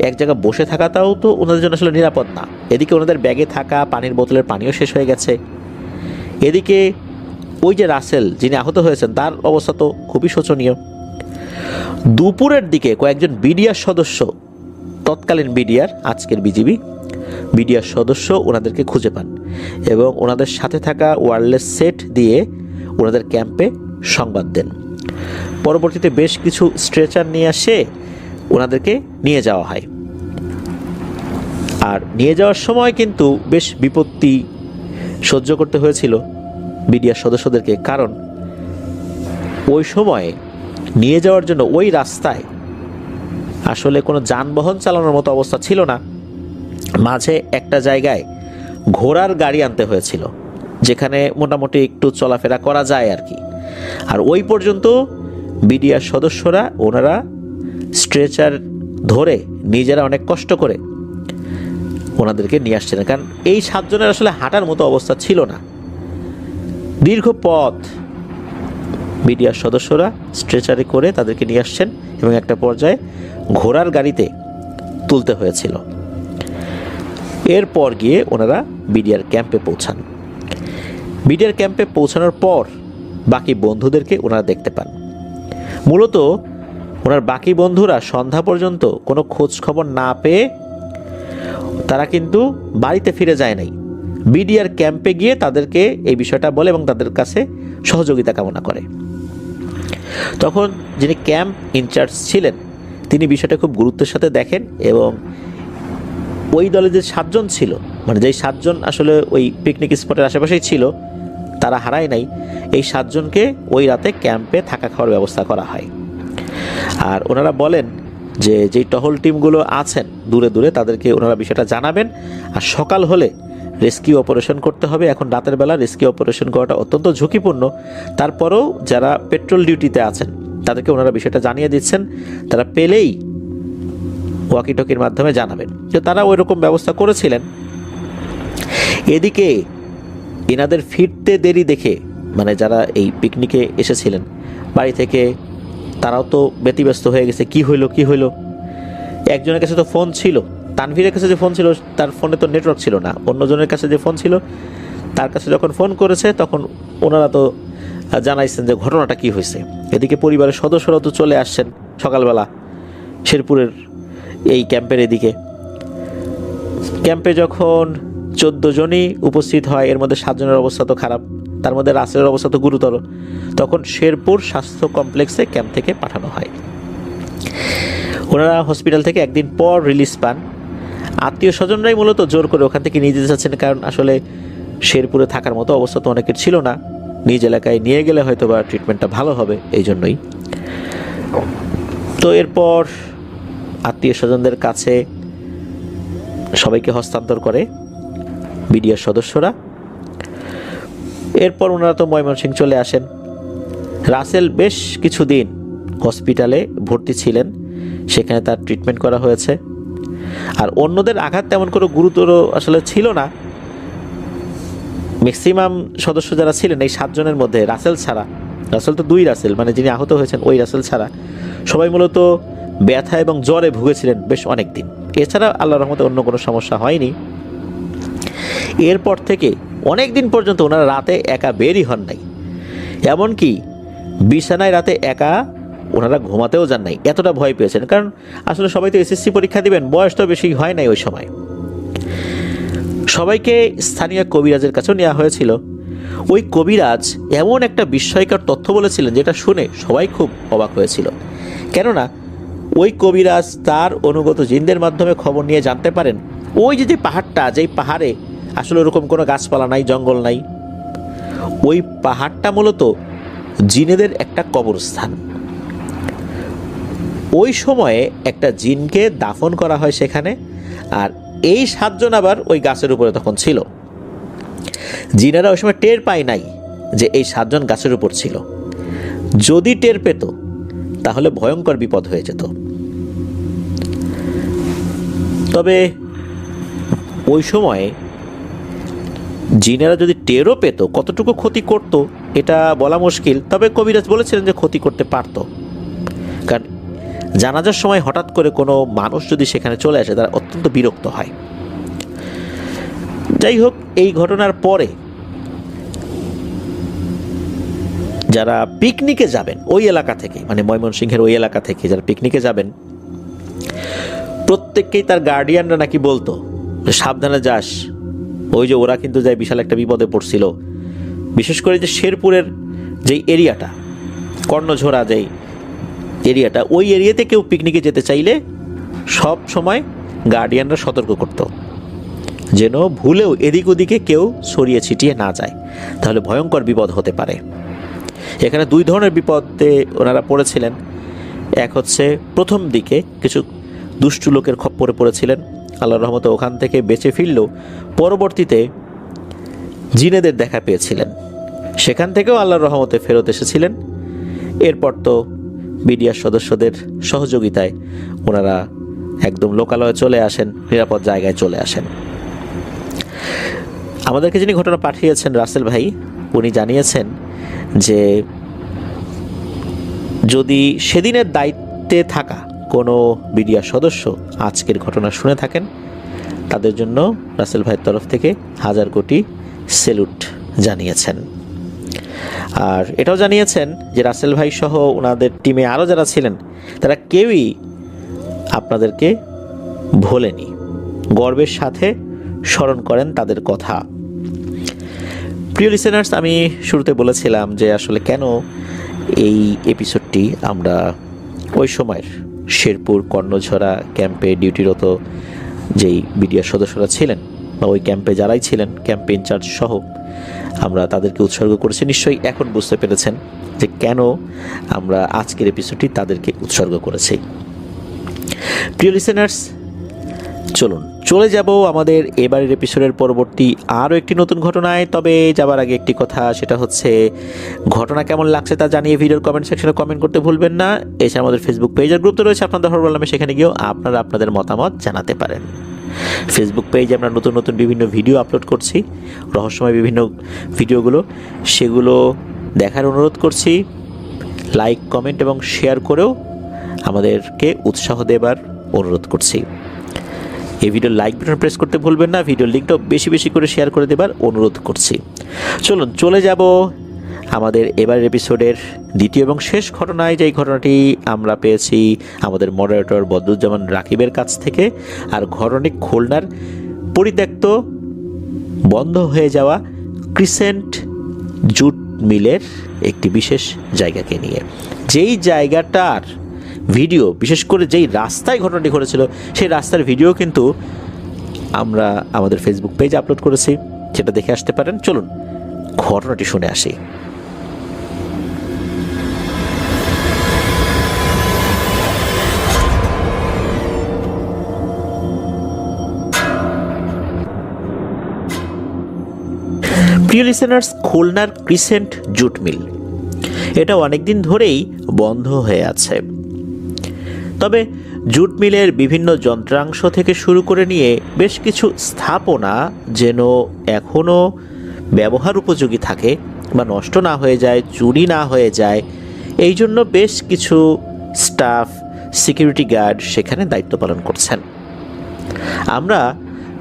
এক জায়গায় বসে থাকাটাও তো ওনাদের জন্য আসলে নিরাপদ না। এদিকে ওনাদের ব্যাগে থাকা পানির বোতলের পানিও শেষ হয়ে গেছে। এদিকে ওই যে রাসেল যিনি আহত হয়েছেন তার অবস্থা তো খুবই শোচনীয়। দুপুরের দিকে কয়েকজন বিডিআর সদস্য, তৎকালীন বিডিআর, আজকের বিজিবি বিডিআর সদস্য ওনাদেরকে খুঁজে পান এবং ওনাদের সাথে থাকা ওয়্যারলেস সেট দিয়ে ওনাদের ক্যাম্পে সংবাদ দেন। পরবর্তীতে বেশ কিছু স্ট্রেচার নিয়ে আসে ওনাদেরকে নিয়ে যাওয়া হয়। আর নিয়ে যাওয়ার সময় কিন্তু বেশ বিপত্তি সহ্য করতে হয়েছিল বিডিআর সদস্যদেরকে, কারণ ওই সময়ে নিয়ে যাওয়ার জন্য ওই রাস্তায় আসলে কোনো যানবাহন চালানোর মতো অবস্থা ছিল না। মাঝে একটা জায়গায় ঘোড়ার গাড়ি আনতে হয়েছিল যেখানে মোটামুটি একটু চলাফেরা করা যায় আর কি। আর ওই পর্যন্ত বিডিআর সদস্যরা ওনারা স্ট্রেচার ধরে নিজেরা অনেক কষ্ট করে ওনাদেরকে নিয়ে আসছিলেন, কারণ এই 7 জনের আসলে হাঁটার মতো অবস্থা ছিল না। দীর্ঘ পথ বিডিআর সদস্যরা স্ট্রেচারে করে তাদেরকে নিয়ে আসছেন এবং একটা পর্যায়ে ঘোড়ার গাড়িতে তুলতে হয়েছিল। এরপর গিয়ে ওনারা বিডিআর ক্যাম্পে পৌঁছান। বিডিআর ক্যাম্পে পৌঁছানোর পর বাকি বন্ধুদেরকে ওনারা দেখতে পান। মূলত ওনার বাকি বন্ধুরা সন্ধ্যা পর্যন্ত কোনো খোঁজ খবর না পেয়ে তারা কিন্তু বাড়িতে ফিরে যায় নাই, বিডিআর ক্যাম্পে গিয়ে তাদেরকে এই বিষয়টা বলে এবং তাদের কাছে সহযোগিতা কামনা করে। তখন যিনি ক্যাম্প ইনচার্জ ছিলেন তিনি বিষয়টা খুব গুরুত্বের সাথে দেখেন এবং ওই দলে যে 7 জন ছিল, মানে যেই 7 জন আসলে ওই পিকনিক স্পটের আশেপাশেই ছিল, তারা হারায় নাই, এই 7 জনকে ওই রাতে ক্যাম্পে থাকা খাওয়ার ব্যবস্থা করা হয়। আর ওনারা বলেন যে যেই টহল টিমগুলো আছেন দূরে দূরে তাদেরকে ওনারা বিষয়টা জানাবেন, আর সকাল হলে রেস্কিউ অপারেশন করতে হবে। এখন রাতের বেলা রেস্কিউ অপারেশন করাটা অত্যন্ত ঝুঁকিপূর্ণ, তারপরেও যারা পেট্রোল ডিউটিতে আছেন তাদেরকে ওনারা বিষয়টা জানিয়ে দিচ্ছেন, তারা পেলেই ওয়াকিটকির মাধ্যমে জানাবেন। তো তারা ওই রকম ব্যবস্থা করেছিলেন। এদিকে এনাদের ফিরতে দেরি দেখে, মানে যারা এই পিকনিকে এসেছিলেন বাড়ি থেকে, তারাও তো ব্যতিব্যস্ত হয়ে গেছে, কি হইলো। একজনের কাছে তো ফোন ছিল, তানভীরের কাছে যে ফোন ছিল তার ফোনে তো নেটওয়ার্ক ছিল না, অন্যজনের কাছে যে ফোন ছিল তার কাছে যখন ফোন করেছে তখন ওনারা তো জানাইছেন যে ঘটনাটা কি হয়েছে। এদিকে পরিবারের সদস্যরা তো চলে আসছেন সকালবেলা শেরপুরের এই ক্যাম্পের এদিকে। ক্যাম্পে যখন 14 জনই উপস্থিত হয়, এর মধ্যে 7 জনের অবস্থা তো খারাপ, তার মধ্যে রাসেলের অবস্থা তো গুরুতর, তখন শেরপুর স্বাস্থ্য কমপ্লেক্সে ক্যাম্প থেকে পাঠানো হয়। ওনারা হসপিটাল থেকে একদিন পর রিলিজ পান। আত্মীয় স্বজনরাই মূলত জোর করে ওখান থেকে নিয়ে যেতে চাচ্ছেন, কারণ আসলে শেরপুরে থাকার মতো অবস্থা তো অনেকের ছিল না, নিজ এলাকায় নিয়ে গেলে হয়তো বা ট্রিটমেন্টটা ভালো হবে, এই জন্যই। তো এরপর আত্মীয় স্বজনদের কাছে সবাইকে হস্তান্তর করে বিডিআর সদস্যরা। এরপর ওনারা তো ময়মনসিংহ চলে আসেন। রাসেল বেশ কিছুদিন হসপিটালে ভর্তি ছিলেন, সেখানে তার ট্রিটমেন্ট করা হয়েছে। আর অন্যদের আঘাত তেমন কোনো গুরুতর আসলে ছিল না। ম্যাক্সিমাম সদস্য যারা ছিলেন এই 7 জনের মধ্যে রাসেল ছাড়া, রাসেল তো 2 রাসেল, মানে যিনি আহত হয়েছেন ওই রাসেল ছাড়া সবাই মূলত ব্যথা এবং জ্বরে ভুগেছিলেন বেশ অনেক দিন। এছাড়া আল্লাহর রহমতে অন্য কোনো সমস্যা হয়নি। এরপর থেকে অনেক দিন পর্যন্ত ওনারা রাতে একা বেরই হন নাই, এমনকি বিছানায় রাতে একা ওনারা ঘুমাতেও যান নাই, এতটা ভয় পেয়েছেন। কারণ আসলে সবাই তো এসএসসি পরীক্ষা দিবেন, বয়স তো বেশি হয় নাই ওই সময়। সবাইকে স্থানীয় কবিরাজের কাছেও নেওয়া হয়েছিল। ওই কবিরাজ এমন একটা বিস্ময়কর তথ্য বলেছিলেন যেটা শুনে সবাই খুব অবাক হয়েছিল। কেননা ওই কবিরাজ তার অনুগত জিনদের মাধ্যমে খবর নিয়ে জানতে পারেন ওই যে পাহাড়টা, যেই পাহাড়ে আসলে ওরকম কোনো গাছপালা নাই, জঙ্গল নাই, ওই পাহাড়টা মূলত জিনেদের একটা কবরস্থান। ওই সময়ে একটা জিনকে দাফন করা হয় সেখানে, আর এই 7 জন আবার ওই গাছের উপরে তখন ছিল। জিনেরা ওই সময় টের পায় নাই যে এই 7 জন গাছের উপর ছিল, যদি টের পেত তাহলে ভয়ঙ্কর বিপদ হয়ে যেত। তবে ওই সময়ে জিনেরা যদি টেরও পেত, কতটুকু ক্ষতি করত এটা বলা মুশকিল। তবে কবিরাজ বলেছিলেন যে ক্ষতি করতে পারত, কারণ জানাজার সময় হঠাৎ করে কোনো মানুষ যদি সেখানে চলে আসে তারা অত্যন্ত বিরক্ত হয়। যাই হোক, এই ঘটনার পরে যারা পিকনিকে যাবেন ওই এলাকা থেকে, মানে ময়মনসিংহের ওই এলাকা থেকে যারা পিকনিকে যাবেন, প্রত্যেককেই তার গার্ডিয়ানরা নাকি বলতো সাবধানে যাস, ওই যে ওরা কিন্তু যায় বিশাল একটা বিপদে পড়ছিল। বিশেষ করে যে শেরপুরের যেই এরিয়াটা, কর্ণঝোড়া যেই এরিয়াটা, ওই এরিয়াতে কেউ পিকনিকে যেতে চাইলে সব সময় গার্ডিয়ানরা সতর্ক করত যেন ভুলেও এদিক ওদিকে কেউ ছড়িয়ে ছিটিয়ে না যায়, তাহলে ভয়ঙ্কর বিপদ হতে পারে। এখানে 2 ধরনের বিপদে ওনারা পড়েছিলেন। এক হচ্ছে প্রথম দিকে কিছু দুষ্টু লোকের খপ্পরে পড়েছিলেন, আল্লাহর রহমতে ওখান থেকে বেঁচে ফিরলেও পরবর্তীতে জিনেদের দেখা পেয়েছিলেন, সেখান থেকেও আল্লাহর রহমতে ফেরত এসেছিলেন। এরপর তো বিডিআর সদস্যদের সহযোগিতায় ওনারা একদম লোকালয়ে চলে আসেন, নিরাপদ জায়গায় চলে আসেন। আমাদেরকে যিনি ঘটনা পাঠিয়েছেন রাসেল ভাই, উনি জানিয়েছেন যে যদি সেদিনের দায়িত্বে থাকা কোনো বিডিআর সদস্য আজকের ঘটনা শুনে থাকেন, তাদের জন্য রাসেল ভাইয়ের তরফ থেকে 1000 কোটি স্যালুট জানিয়েছেন। আর এটাও জানিয়েছেন যে রাসেল ভাই সহ ওনাদের টিমে আরও যারা ছিলেন তারা কেউই আপনাদেরকে ভোলেনি, গর্বের সাথে স্মরণ করেন তাদের কথা। প্রিয় লিসেনার্স, আমি শুরুতে বলেছিলাম যে আসলে কেন এই এপিসোডটি আমরা ওই সময়ের শেরপুর কর্ণঝরা ক্যাম্পে ডিউটিরত যেই বিডিআর সদস্যরা ছিলেন বা ওই ক্যাম্পে যারাই ছিলেন, ক্যাম্পে ইনচার্জ সহ, আমরা তাদেরকে উৎসর্গ করেছি। নিশ্চয়ই এখন বুঝতে পেরেছেন যে কেন আমরা আজকের এপিসোডটি তাদেরকে উৎসর্গ করেছি। প্রিয় লিসেনার্স, চলুন চলে যাব আমাদের এবারের এপিসোডের পরবর্তী আরও একটি নতুন ঘটনায়। তবে যাবার আগে একটি কথা, সেটা হচ্ছে ঘটনা কেমন লাগছে তা জানিয়ে ভিডিওর কমেন্ট সেকশনে কমেন্ট করতে ভুলবেন না। এছাড়া আমাদের ফেসবুক পেজের গ্রুপ তো রয়েছে আপনাদের হরবল নামে, সেখানে গিয়েও আপনারা আপনাদের মতামত জানাতে পারেন। ফেসবুক পেজে আমরা নতুন নতুন বিভিন্ন ভিডিও আপলোড করছি, রহস্যময় বিভিন্ন ভিডিওগুলো, সেগুলো দেখার অনুরোধ করছি। লাইক, কমেন্ট এবং শেয়ার করেও আমাদেরকে উৎসাহ দেবার অনুরোধ করছি। এই ভিডিও লাইক বাটন প্রেস করতে ভুলবেন না, ভিডিওর লিঙ্কটাও বেশি বেশি করে শেয়ার করে দেবার অনুরোধ করছি। চলুন চলে যাব আমাদের এবারের এপিসোডের দ্বিতীয় এবং শেষ ঘটনায়। যেই ঘটনাটি আমরা পেয়েছি আমাদের মডারেটর বদরুজ্জামান রাকিবের কাছ থেকে। আর ঘটনাটি খুলনার পরিত্যক্ত বন্ধ হয়ে যাওয়া ক্রিসেন্ট জুট মিলের একটি বিশেষ জায়গাকে নিয়ে। যেই জায়গাটার ভিডিও, বিশেষ করে যেই রাস্তায় ঘটনাটি ঘটেছিল, সেই রাস্তার ভিডিও কিন্তু আমরা আমাদের ফেসবুক পেজে আপলোড করেছি, সেটা দেখে আসতে পারেন। চলুন ঘটনাটি শুনে আসি। প্রিয় লিসেনার্স, খুলনার ক্রিসেন্ট জুট মিল এটা অনেকদিন ধরেই বন্ধ হয়ে আছে। তবে জুট মিলের বিভিন্ন যন্ত্রাংশ থেকে শুরু করে নিয়ে বেশ কিছু স্থাপনা যেন এখনও ব্যবহার উপযোগী থাকে বা নষ্ট না হয়ে যায়, চুরি না হয়ে যায়, এই জন্য বেশ কিছু স্টাফ, সিকিউরিটি গার্ড সেখানে দায়িত্ব পালন করছেন। আমরা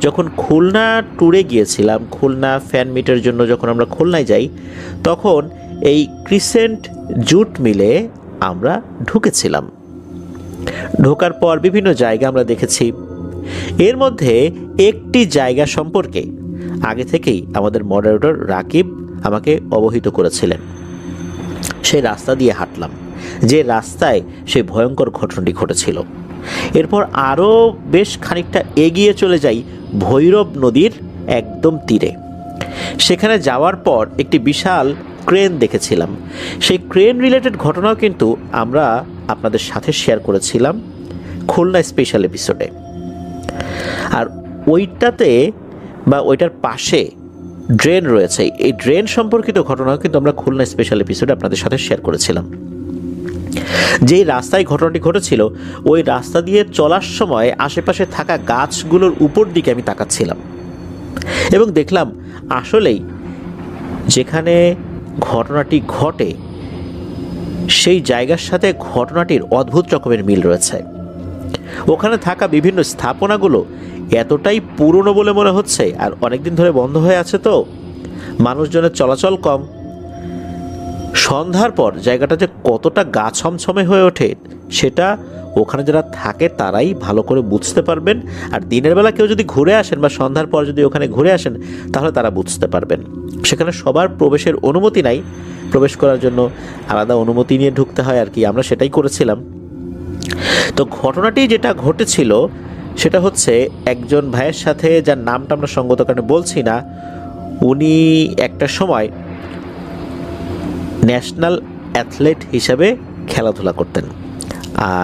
যখন খুলনা ট্যুরে গিয়েছিলাম, খুলনা ফ্যান মিটের জন্য যখন আমরা খুলনায় যাই, তখন এই ক্রিসেন্ট জুট মিলে আমরা ঢুকেছিলাম। ঢোকার পর বিভিন্ন জায়গা আমরা দেখেছি। এর মধ্যে একটি জায়গা সম্পর্কে আগে থেকেই আমাদের মডারেটর রাকিব আমাকে অবহিত করেছিলেন। সেই রাস্তা দিয়ে হাঁটলাম, যে রাস্তায় সেই ভয়ঙ্কর ঘটনাটি ঘটেছিল। এরপর আরও বেশ খানিকটা এগিয়ে চলে যাই ভৈরব নদীর একদম তীরে। সেখানে যাওয়ার পর একটি বিশাল ক্রেন দেখেছিলাম। সেই ক্রেন রিলেটেড ঘটনাও কিন্তু আমরা আপনাদের সাথে শেয়ার করেছিলাম খুলনা স্পেশাল এপিসোডে। আর ওইটাতে বা ওইটার পাশে ড্রেন রয়েছে, এই ড্রেন সম্পর্কিত ঘটনাও কিন্তু আমরা খুলনা স্পেশাল এপিসোডে আপনাদের সাথে শেয়ার করেছিলাম। যেই রাস্তায় ঘটনাটি ঘটেছিল, ওই রাস্তা দিয়ে চলার সময় আশেপাশে থাকা গাছগুলোর উপর দিকে আমি তাকাচ্ছিলাম এবং দেখলাম আসলেই যেখানে ঘটনাটি ঘটে সেই জায়গার সাথে ঘটনাটির অদ্ভুত রকমের মিল রয়েছে। ওখানে থাকা বিভিন্ন স্থাপনাগুলো এতটাই পুরনো বলে মনে হচ্ছে, আর অনেকদিন ধরে বন্ধ হয়ে আছে, তো মানুষজনের চলাচল কম। সন্ধ্যার পর জায়গাটা যে কতটা গা ছমছমে হয়ে ওঠে সেটা ওখানে যারা থাকে তারাই ভালো করে বুঝতে পারবেন। আর দিনের বেলা কেউ যদি ঘুরে আসেন বা সন্ধ্যার পর যদি ওখানে ঘুরে আসেন, তাহলে তারা বুঝতে পারবেন। সেখানে সবার প্রবেশের অনুমতি নাই, প্রবেশ করার জন্য আলাদা অনুমতি নিয়ে ঢুকতে হয় আর কি। আমরা সেটাই করেছিলাম। তো ঘটনাটি যেটা ঘটেছিল সেটা হচ্ছে, একজন ভাইয়ের সাথে, যার নামটা আমরা সঙ্গত কারণে বলছি না, উনি একটা সময় ন্যাশনাল অ্যাথলেট হিসাবে খেলাধুলা করতেন।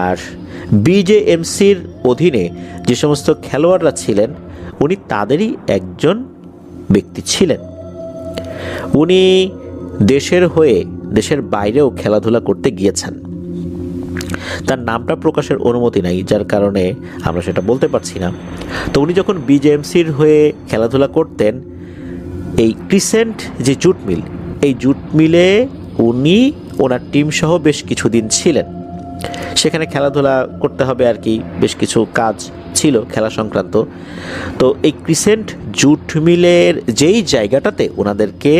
আর বিজেএমসির অধীনে যে সমস্ত খেলোয়াড়রা ছিলেন, উনি তাদেরই একজন ব্যক্তি ছিলেন। উনি দেশের হয়ে দেশের বাইরেও খেলাধুলা করতে গিয়েছেন। তার নামটা প্রকাশের অনুমতি নাই, যার কারণে আমরা সেটা বলতে পারছি না। তো উনি যখন বিজেএমসির হয়ে খেলাধুলা করতেন, এই ক্রিসেন্ট যে জুট মিল, এই জুট মিলে উনি ওনার টিম সহ বেশ কিছুদিন ছিলেন। সেখানে খেলাধুলা করতে হবে আর কি, বেশ কিছু কাজ ছিল খেলা সংক্রান্ত। তো এই ক্রিসেন্ট জুট মিলের যেই জায়গাটাতে ওনাদেরকে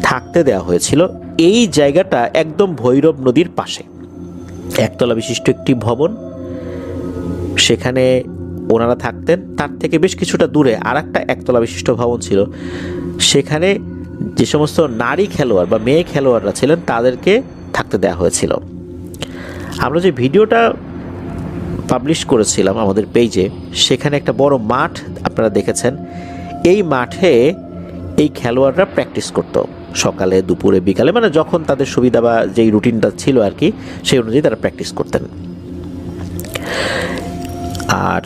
থাকতে দেওয়া হয়েছিল, এই জায়গাটা একদম ভৈরব নদীর পাশে, একতলা বিশিষ্ট একটি ভবন। সেখানে ওনারা থাকতেন। তার থেকে বেশ কিছুটা দূরে আর একটা একতলা বিশিষ্ট ভবন ছিল, সেখানে যে সমস্ত নারী খেলোয়াড় বা মেয়ে খেলোয়াড়রা ছিলেন তাদেরকে থাকতে দেওয়া হয়েছিল। আমরা যে ভিডিওটা পাবলিশ করেছিলাম আমাদের পেজে, সেখানে একটা বড় মাঠ আপনারা দেখেছেন। এই মাঠে এই খেলোয়াড়রা প্র্যাকটিস করতো সকালে, দুপুরে, বিকালে, মানে যখন তাদের সুবিধা বা যেই রুটিনটা ছিল আর কি, সেই অনুযায়ী তারা প্র্যাকটিস করতেন। আর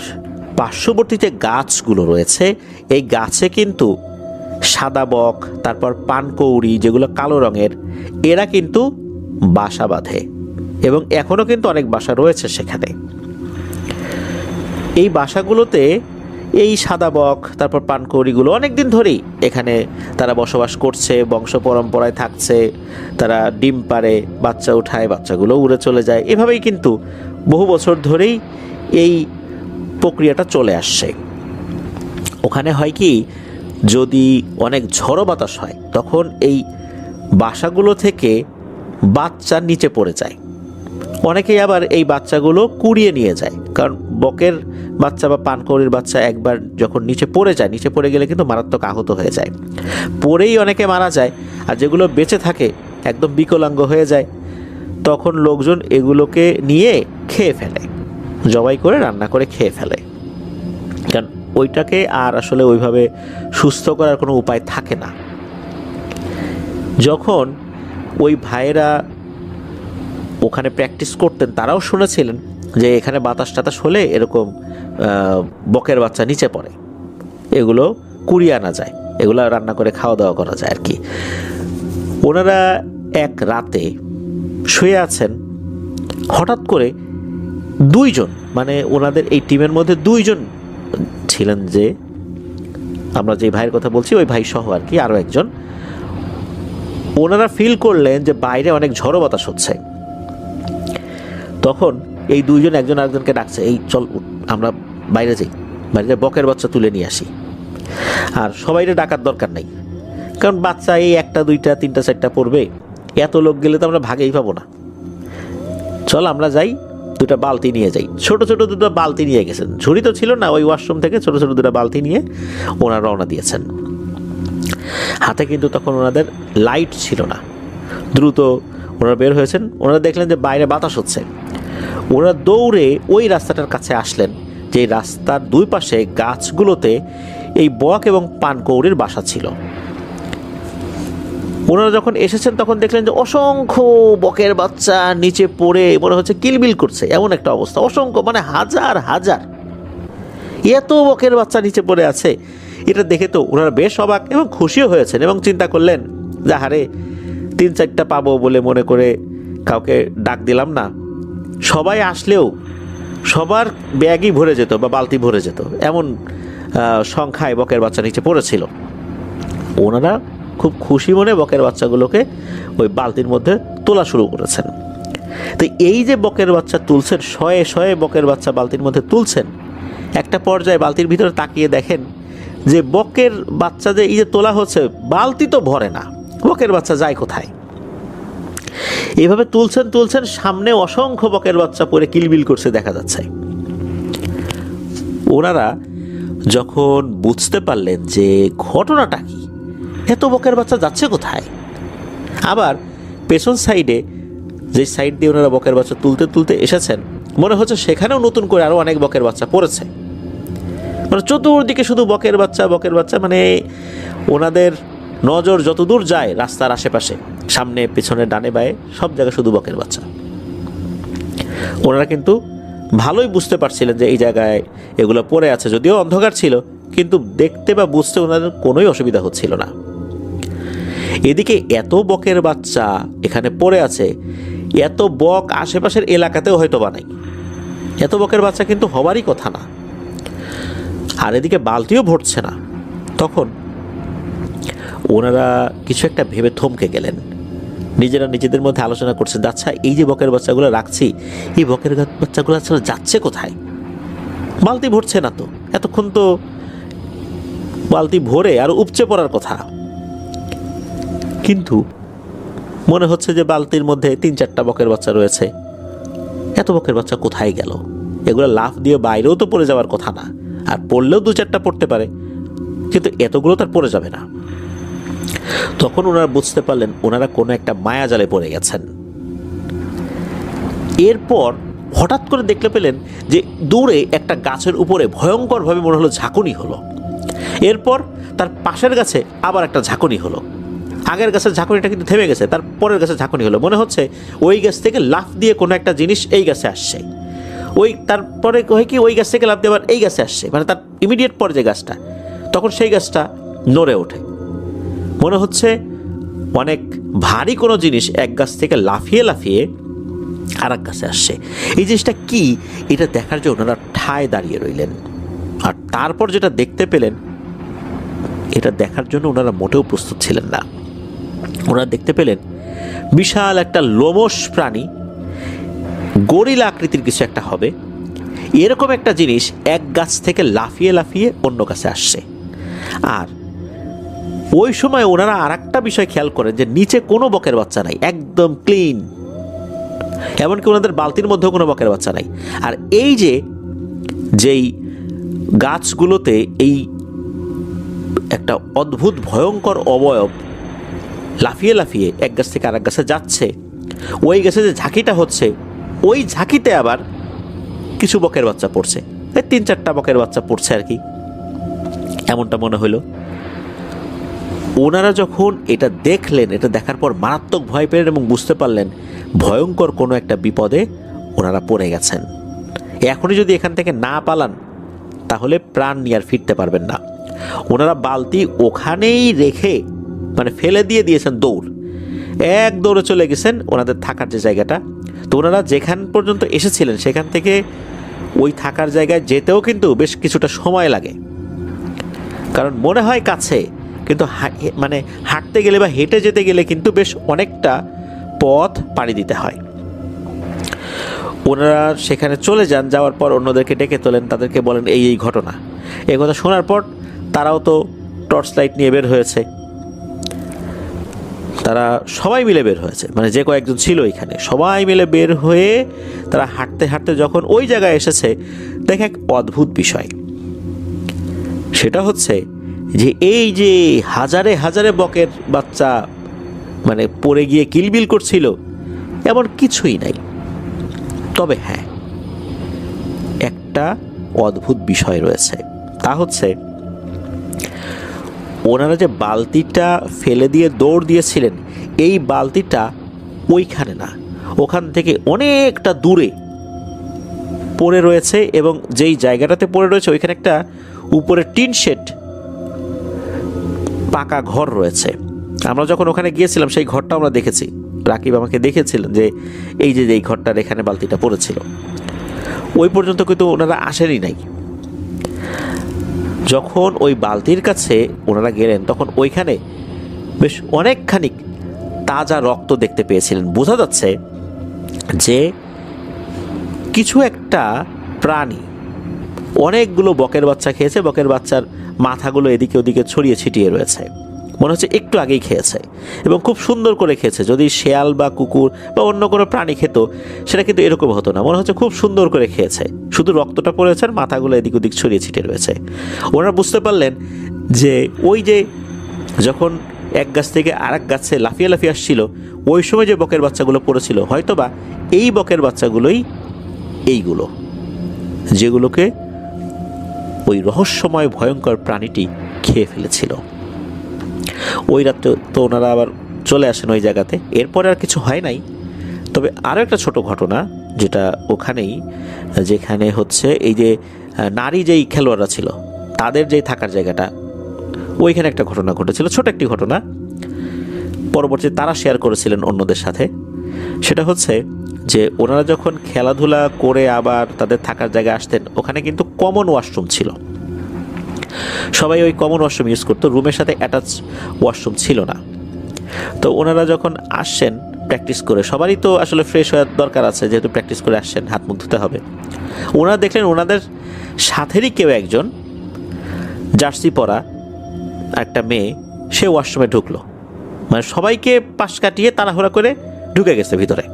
পার্শ্ববর্তী যে গাছগুলো রয়েছে, এই গাছে কিন্তু সাদা বক, তারপর পানকৌড়ি যেগুলো কালো রঙের, এরা কিন্তু বাসা বাঁধে এবং এখনও কিন্তু অনেক বাসা রয়েছে সেখানে। এই বাসাগুলোতে এই সাদা বক, তারপর পানকৌড়িগুলো অনেক দিন ধরেই এখানে তারা বসবাস করছে, বংশ পরম্পরায় থাকছে। তারা ডিম পাড়ে, বাচ্চা উঠায়, বাচ্চাগুলো উড়ে চলে যায়। এভাবেই কিন্তু বহু বছর ধরেই এই প্রক্রিয়াটা চলে আসছে। ওখানে হয় কি, যদি অনেক ঝড়ো বাতাস হয় তখন এই বাসাগুলো থেকে বাচ্চা নিচে পড়ে যায়। অনেকেই আবার এই বাচ্চাগুলো কুড়িয়ে নিয়ে যায়, কারণ বকের বাচ্চা বা পানকৌড়ির বাচ্চা একবার যখন নিচে পড়ে যায়, নিচে পড়ে গেলে কিন্তু মারাত্মক আহত হয়ে যায়, পড়েই অনেকে মারা যায়। আর যেগুলো বেঁচে থাকে একদম বিকলাঙ্গ হয়ে যায়, তখন লোকজন এগুলোকে নিয়ে খেয়ে ফেলে, জবাই করে রান্না করে খেয়ে ফেলে, কারণ ওইটাকে আর আসলে ওইভাবে সুস্থ করার কোনো উপায় থাকে না। যখন ওই ভাইয়েরা ওখানে প্র্যাকটিস করতেন, তারাও শুনেছিলেন যে এখানে বাতাস টাতাস হলে এরকম বকের বাচ্চা নিচে পড়ে, এগুলো কুড়িয়ে আনা যায়, এগুলো রান্না করে খাওয়া দাওয়া করা যায় আর কি। ওনারা এক রাতে শুয়ে আছেন, হঠাৎ করে দুইজন, মানে ওনাদের এই টিমের মধ্যে দুইজন ছিলেন, যে আমরা যে ভাইয়ের কথা বলছি ওই ভাই সহ আর কি আরও একজন, ওনারা ফিল করলেন যে বাইরে অনেক ঝড়ো বাতাস হচ্ছে। তখন এই দুইজন একজন আরেকজনকে ডাকছে, এই চল আমরা বাইরে যাই, বাইরে বকের বাচ্চা তুলে নিয়ে আসি। আর সবাইরে ডাকার দরকার নাই, কারণ বাচ্চা এই একটা দুইটা তিনটা চারটা পড়বে, এত লোক গেলে তো আমরা ভাগেই পাবো না। চল আমরা যাই, দুটা বালতি নিয়ে যাই। ছোট ছোট দুটো বালতি নিয়ে গেছেন, ঝুড়ি তো ছিল না, ওই ওয়াশরুম থেকে ছোট ছোট দুটো বালতি নিয়ে ওনারা রওনা দিয়েছেন। হাতে কিন্তু তখন ওনাদের লাইট ছিল না। দ্রুত ওনারা বের হয়েছেন। ওনারা দেখলেন যে বাইরে বাতাস হচ্ছে। ওনারা দৌড়ে ওই রাস্তাটার কাছে আসলেন, যে রাস্তার দুই পাশে গাছগুলোতে এই বক এবং পানকৌড়ির বাসা ছিল। ওনারা যখন এসেছেন তখন দেখলেন যে অসংখ্য বকের বাচ্চা নিচে পড়ে মনে হচ্ছে কিলবিল করছে, এমন একটা অবস্থা। অসংখ্য, মানে হাজার হাজার, এত বকের বাচ্চা নিচে পড়ে আছে। এটা দেখে তো ওনারা বেশ অবাক এবং খুশিও হয়েছেন, এবং চিন্তা করলেন যে হারে, তিন চারটা পাবো বলে মনে করে কাউকে ডাক দিলাম না, সবাই আসলেও সবার ব্যাগই ভরে যেত বা বালতি ভরে যেত, এমন সংখ্যায় বকের বাচ্চা নিচে পড়েছিল। ওনারা খুব খুশি মনে বকের বাচ্চাগুলোকে ওই বালতির মধ্যে তোলা শুরু করেছেন। তো এই যে বকের বাচ্চা তুলছেন, শয়ে শয়ে বকের বাচ্চা বালতির মধ্যে তুলছেন, একটা পর্যায়ে বালতির ভিতরে তাকিয়ে দেখেন যে বকের বাচ্চা যে এই যে তোলা হচ্ছে, বালতি তো ভরে না, বকের বাচ্চা যায় কোথায়? এভাবে তুলছেন তুলছেন, সামনে অসংখ্য বকের বাচ্চা পড়ে কিলবিল করছে দেখা যাচ্ছে। ওনারা যখন বুঝতে পারলেন যে ঘটনাটা কি, এত বকের বাচ্চা যাচ্ছে কোথায়, আবার পেছন সাইডে যে সাইড দিয়ে ওনারা বকের বাচ্চা তুলতে তুলতে এসেছেন, মনে হচ্ছে সেখানেও নতুন করে আরও অনেক বকের বাচ্চা পড়েছে। মানে চতুর্দিকে শুধু বকের বাচ্চা বকের বাচ্চা, মানে ওনাদের নজর যতদূর যায় রাস্তার আশেপাশে, সামনে পেছনে ডানে বায়ে সব জায়গায় শুধু বকের বাচ্চা। ওনারা কিন্তু ভালোই বুঝতে পারছিলেন যে এই জায়গায় এগুলো পড়ে আছে, যদিও অন্ধকার ছিল, কিন্তু দেখতে বা বুঝতে ওনাদের কোনোই অসুবিধা হচ্ছিল না। এদিকে এত বকের বাচ্চা এখানে পড়ে আছে, এত বক আশেপাশের এলাকাতেও হয়তো বা নাই, এত বকের বাচ্চা কিন্তু হবারই কথা না। আর এদিকে বালতিও ভরছে না। তখন ওনারা কিছু একটা ভেবে থমকে গেলেন, নিজেরা নিজেদের মধ্যে আলোচনা করছেন, আচ্ছা এই যে বকের বাচ্চাগুলো রাখছি, এই বকের বাচ্চাগুলো আসলে যাচ্ছে কোথায়? বালতি ভরছে না তো, এতক্ষণ তো বালতি ভরে আর উপচে পড়ার কথা, কিন্তু মনে হচ্ছে যে বালতির মধ্যে তিন চারটা বকের বাচ্চা রয়েছে, এত বকের বাচ্চা কোথায় গেল? এগুলো লাফ দিয়ে বাইরেও তো পড়ে যাওয়ার কথা না, আর পড়লেও 2-4টা পড়তে পারে, কিন্তু এতগুলো তার পড়ে যাবে না। তখন ওনারা বুঝতে পারলেন ওনারা কোনো একটা মায়াজালে পড়ে গেছেন। এরপর হঠাৎ করে দেখতে পেলেন যে দূরে একটা গাছের উপরে ভয়ঙ্করভাবে মনে হলো ঝাঁকুনি হলো। এরপর তার পাশের গাছে আবার একটা ঝাঁকুনি হলো। আগের গাছের ঝাঁকুনিটা কিন্তু থেমে গেছে, তার পরের গাছে ঝাঁকুনি হলো। মনে হচ্ছে ওই গাছ থেকে লাফ দিয়ে কোনো একটা জিনিস এই গাছে আসছে। তারপরে হয় কি, ওই গাছ থেকে লাফ দিয়ে আবার এই গাছে আসছে, মানে তার ইমিডিয়েট পরে যে গাছটা, তখন সেই গাছটা নড়ে ওঠে। মনে হচ্ছে অনেক ভারী কোনো জিনিস এক গাছ থেকে লাফিয়ে লাফিয়ে আর এক গাছে আসছে। এই জিনিসটা কি, এটা দেখার জন্য ওনারা ঠায় দাঁড়িয়ে রইলেন। আর তারপর যেটা দেখতে পেলেন, এটা দেখার জন্য ওনারা মোটেও প্রস্তুত ছিলেন না। ওনারা দেখতে পেলেন বিশাল একটা লোমশ প্রাণী, গরিলা আকৃতির কিছু একটা হবে, এরকম একটা জিনিস এক গাছ থেকে লাফিয়ে লাফিয়ে অন্য গাছে আসছে। আর ওই সময় ওনারা আর একটা বিষয় খেয়াল করেন যে নিচে কোনো বকের বাচ্চা নাই, একদম ক্লিন, এমনকি ওনাদের বালতির মধ্যেও কোনো বকের বাচ্চা নাই। আর এই যেই গাছগুলোতে এই একটা অদ্ভুত ভয়ঙ্কর অবয়ব লাফিয়ে লাফিয়ে এক গাছ থেকে আরেক গাছে যাচ্ছে, ওই গাছে যে ঝাঁকিটা হচ্ছে, ওই ঝাঁকিতে আবার কিছু বকের বাচ্চা পড়ছে, 3-4টা বকের বাচ্চা পড়ছে আর কি, এমনটা মনে হলো। ওনারা যখন এটা দেখলেন, এটা দেখার পর মারাত্মক ভয় পেলেন এবং বুঝতে পারলেন ভয়ঙ্কর কোনো একটা বিপদে ওনারা পড়ে গেছেন। এখনই যদি এখান থেকে না পালান তাহলে প্রাণ নিয়ে আর ফিরতে পারবেন না। ওনারা বালতি ওখানেই রেখে মানে ফেলে দিয়েছেন, এক দৌড়ে চলে গেছেন ওনাদের থাকার যে জায়গাটা। তো ওনারা যেখান পর্যন্ত এসেছিলেন সেখান থেকে ওই থাকার জায়গায় যেতেও কিন্তু বেশ কিছুটা সময় লাগে, কারণ মনে হয় কাছে, কিন্তু মানে হাঁটতে গেলে বা হেঁটে যেতে গেলে কিন্তু বেশ অনেকটা পথ পাড়ি দিতে হয়। ওনারা সেখানে চলে যান, যাওয়ার পর অন্যদেরকে ডেকে তোলেন, তাদেরকে বলেন এই ঘটনা। এই কথা শোনার পর তারাও তো টর্চ লাইট নিয়ে বের হয়েছে, তারা সবাই মিলে বের হয়েছে, মানে যে কয়েকজন ছিল এখানে সবাই মিলে বের হয়ে তারা হাঁটতে হাঁটতে যখন ওই জায়গায় এসেছে, দেখে এক অদ্ভুত বিষয়। সেটা হচ্ছে যে এই যে হাজারে হাজারে বকের বাচ্চা মানে পড়ে গিয়ে কিলবিল করছিল, এমন কিছুই নাই। তবে হ্যাঁ, একটা অদ্ভুত বিষয় রয়েছে, তা হচ্ছে ওনারা যে বালতিটা ফেলে দিয়ে দৌড় দিয়েছিলেন, এই বালতিটা ওইখানে না, ওখান থেকে অনেকটা দূরে পড়ে রয়েছে, এবং যেই জায়গাটাতে পড়ে রয়েছে ওইখানে একটা উপরে টিন শেড পাকা ঘর রয়েছে। আমরা যখন ওখানে গিয়েছিলাম সেই ঘরটা আমরা দেখেছি, রাকিব আমাকে দেখেছিলেন যে এই ঘরটার এখানে বালতিটা পড়েছিল। ওই পর্যন্ত কিন্তু ওনারা আসেনই নাই। যখন ওই বালতির কাছে ওনারা গেলেন তখন ওইখানে বেশ অনেকখানি তাজা রক্ত দেখতে পেয়েছিলেন। বোঝা যাচ্ছে যে কিছু একটা প্রাণী অনেকগুলো বকের বাচ্চা খেয়েছে, বকের বাচ্চার মাথাগুলো এদিকে ওদিকে ছড়িয়ে ছিটিয়ে রয়েছে, মনে হচ্ছে একটু আগেই খেয়েছে এবং খুব সুন্দর করে খেয়েছে। যদি শেয়াল বা কুকুর বা অন্য কোনো প্রাণী খেত সেটা কিন্তু এরকম হতো না, মনে হচ্ছে খুব সুন্দর করে খেয়েছে, শুধু রক্তটা পড়েছে আর মাথাগুলো এদিক ওদিক ছড়িয়ে ছিটিয়ে রয়েছে। ওনারা বুঝতে পারলেন যে ওই যে যখন এক গাছ থেকে আরেক গাছে লাফিয়ে লাফিয়ে আসছিল, ওই সময় যে বকের বাচ্চাগুলো পড়েছিল, হয়তোবা এই বকের বাচ্চাগুলোই এইগুলো, যেগুলোকে ওই রহস্যময় ভয়ঙ্কর প্রাণীটি খেয়ে ফেলেছিল। ওই রাতে তো ওনারা আবার চলে আসেন ওই জায়গাতে। এরপরে আর কিছু হয় নাই। তবে আরও একটা ছোট ঘটনা, যেটা ওখানেই, যেখানে হচ্ছে এই যে নারী যেই খেলোয়াড়রা ছিল তাদের যেই থাকার জায়গাটা, ওইখানে একটা ঘটনা ঘটেছিল, ছোট একটি ঘটনা, পরবর্তীতে তারা শেয়ার করেছিলেন অন্যদের সাথে। সেটা হচ্ছে যে ওনারা যখন খেলাধুলা করে আবার তাদের থাকার জায়গায় আসতেন, ওখানে কিন্তু কমন ওয়াশরুম ছিল, সবাই ওই কমন ওয়াশরুম ইউজ করতো, রুমের সাথে অ্যাটাচ ওয়াশরুম ছিল না। তো ওনারা যখন আসছেন প্র্যাকটিস করে, সবারই তো আসলে ফ্রেশ হওয়ার দরকার আছে, যেহেতু প্র্যাকটিস করে আসছেন, হাত মুখ ধুতে হবে। ওনারা দেখলেন ওনাদের সাথেরই কেউ একজন জার্সি পরা একটা মেয়ে, সে ওয়াশরুমে ঢুকলো, মানে সবাইকে পাশ কাটিয়ে তাড়াহুড়া করে ঢুকে গেছে ভিতরে।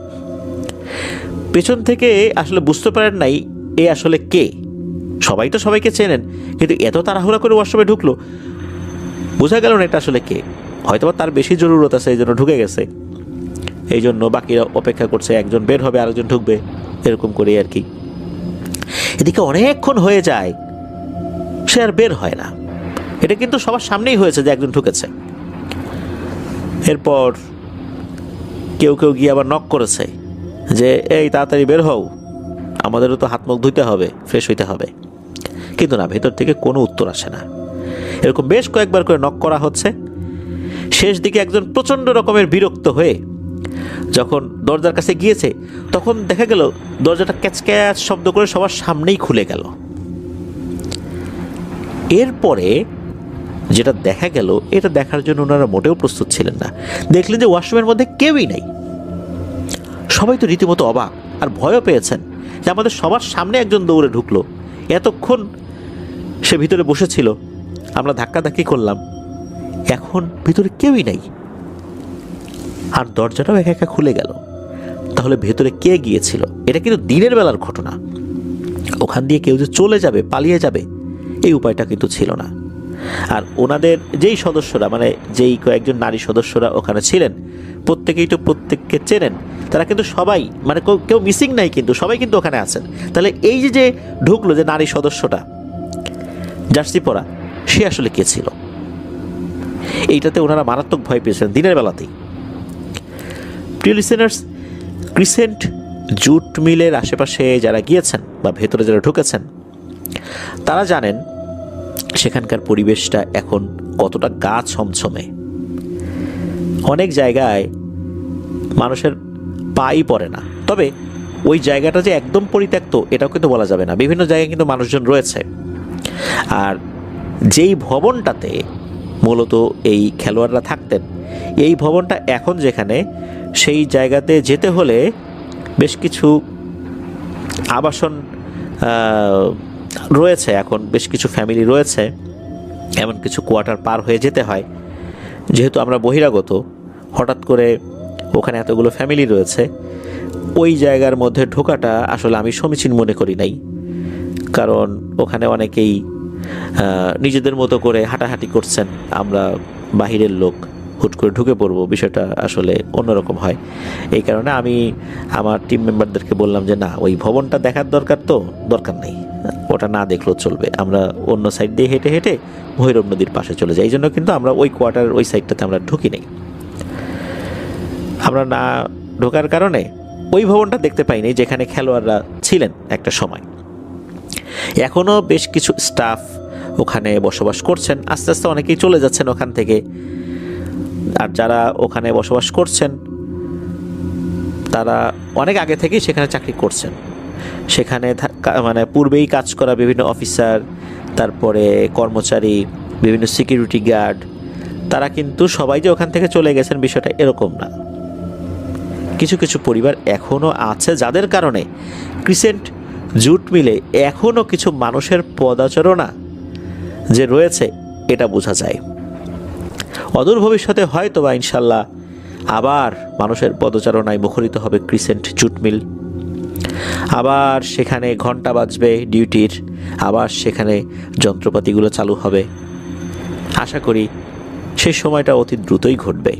পেছন থেকে আসলে বুঝতে পারেন নাই এ আসলে কে। সবাই তো সবাইকে চেনেন, কিন্তু এত তাড়াহুড়া করে ওয়াশরুমে ঢুকলো, বোঝা গেল না এটা আসলে কে। হয়তো তার বেশি জরুরত আছে, এই জন্য ঢুকে গেছে, এই জন্য বাকিরা অপেক্ষা করছে, একজন বের হবে আরেকজন ঢুকবে, এরকম করে আর কি। এদিকে অনেকক্ষণ হয়ে যায়, সে আর বের হয় না। এটা কিন্তু সবার সামনেই হয়েছে যে একজন ঢুকেছে। এরপর কেউ কেউ গিয়ে আবার নক করেছে যে এই তাড়াতাড়ি বের হও, আমাদেরও তো হাত মুখ ধুইতে হবে, ফ্রেশ হইতে হবে। কিন্তু না, ভেতর থেকে কোনো উত্তর আসে না। এরকম বেশ কয়েকবার করে নক করা হচ্ছে। শেষ দিকে একজন প্রচণ্ড রকমের বিরক্ত হয়ে যখন দরজার কাছে গিয়েছে, তখন দেখা গেল দরজাটা ক্যাচ ক্যাচ শব্দ করে সবার সামনেই খুলে গেল। এরপরে যেটা দেখা গেল, এটা দেখার জন্য ওনারা মোটেও প্রস্তুত ছিলেন না। দেখলেন যে ওয়াশরুমের মধ্যে কেউই নাই। সবাই তো রীতিমতো অবাক আর ভয়ও পেয়েছেন যে আমাদের সবার সামনে একজন দৌড়ে ঢুকলো, এতক্ষণ সে ভিতরে বসেছিল, আমরা ধাক্কাধাক্কি করলাম, এখন ভিতরে কেউই নাই, আর দরজাটাও একা একা খুলে গেল। তাহলে ভেতরে কে গিয়েছিল? এটা কিন্তু দিনের বেলার ঘটনা। ওখান দিয়ে কেউ যে চলে যাবে, পালিয়ে যাবে, এই উপায়টা কিন্তু ছিল না। আর ওনাদের যেই সদস্যরা, মানে যেই কয়েকজন নারী সদস্যরা ওখানে ছিলেন, প্রত্যেকেই তো প্রত্যেককে চেনেন। তারা কিন্তু সবাই, মানে কেউ মিসিং নাই, কিন্তু সবাই কিন্তু ওখানে আছেন। তাহলে এই যে ঢুকলো যে নারী সদস্যটা জার্সি পরা, সে আসলে কে ছিল? এইটাতে ওনারা মারাত্মক ভয় পেয়েছেন দিনের বেলাতেই। প্রিয় লিসেনার্স, ক্রিসেন্ট জুট মিলের আশেপাশে যারা গিয়েছেন বা ভেতরে যারা ঢুকেছেন, তারা জানেন সেখানকার পরিবেশটা এখন কতটা গা ছমছমে। অনেক জায়গায় মানুষের পাই পড়ে না। তবে ওই জায়গাটা যে একদম পরিত্যক্ত এটাও কিন্তু বলা যাবে না, বিভিন্ন জায়গায় কিন্তু মানুষজন রয়েছে। আর যেই ভবনটাতে মূলত এই খেলোয়াড়রা থাকতেন, এই ভবনটা এখন যেখানে, সেই জায়গাতে যেতে হলে বেশ কিছু আবাসন রয়েছে, এখন বেশ কিছু ফ্যামিলি রয়েছে, এমন কিছু কোয়ার্টার পার হয়ে যেতে হয়। যেহেতু আমরা বহিরাগত, হঠাৎ করে ওখানে এতগুলো ফ্যামিলি রয়েছে, ওই জায়গার মধ্যে ঢোকাটা আসলে আমি সমীচীন মনে করি নাই। কারণ ওখানে অনেকেই নিজেদের মতো করে হাঁটাহাঁটি করছেন, আমরা বাহিরের লোক হুট করে ঢুকে পড়বো, বিষয়টা আসলে অন্যরকম হয়। এই কারণে আমি আমার টিম মেম্বারদেরকে বললাম যে না, ওই ভবনটা দেখার দরকার নেই, ওটা না দেখলেও চলবে, আমরা অন্য সাইড দিয়ে হেঁটে হেঁটে ভৈরব নদীর পাশে চলে যাই। এই জন্য কিন্তু আমরা ওই কোয়ার্টারের ওই সাইডটাতে আমরা ঢুকি নেই। আমরা না ঢোকার কারণে ওই ভবনটা দেখতে পাইনি যেখানে খেলোয়াড়রা ছিলেন একটা সময়। এখনও বেশ কিছু স্টাফ ওখানে বসবাস করছেন, আস্তে আস্তে অনেকেই চলে যাচ্ছেন ওখান থেকে। আর যারা ওখানে বসবাস করছেন তারা অনেক আগে থেকেই সেখানে চাকরি করছেন। সেখানে মানে পূর্বেই কাজ করা বিভিন্ন অফিসার, তারপরে কর্মচারী, বিভিন্ন সিকিউরিটি গার্ড, তারা কিন্তু সবাই যে ওখান থেকে চলে গেছেন বিষয়টা এরকম না। কিছু কিছু পরিবার এখনও আছে, যাদের কারণে ক্রিসেন্ট জুট মিলে এখনও কিছু মানুষের পদাচরণা যে রয়েছে এটা বোঝা যায়। অদূর ভবিষ্যতে হয়তো বা ইনশাল্লাহ আবার মানুষের পদচারণায় মুখরিত হবে ক্রিসেন্ট জুট মিল। আবার সেখানে ঘন্টা বাজবে ডিউটির, আবার সেখানে যন্ত্রপাতিগুলো চালু হবে। আশা করি সেই সময়টা অতি দ্রুতই ঘটবে।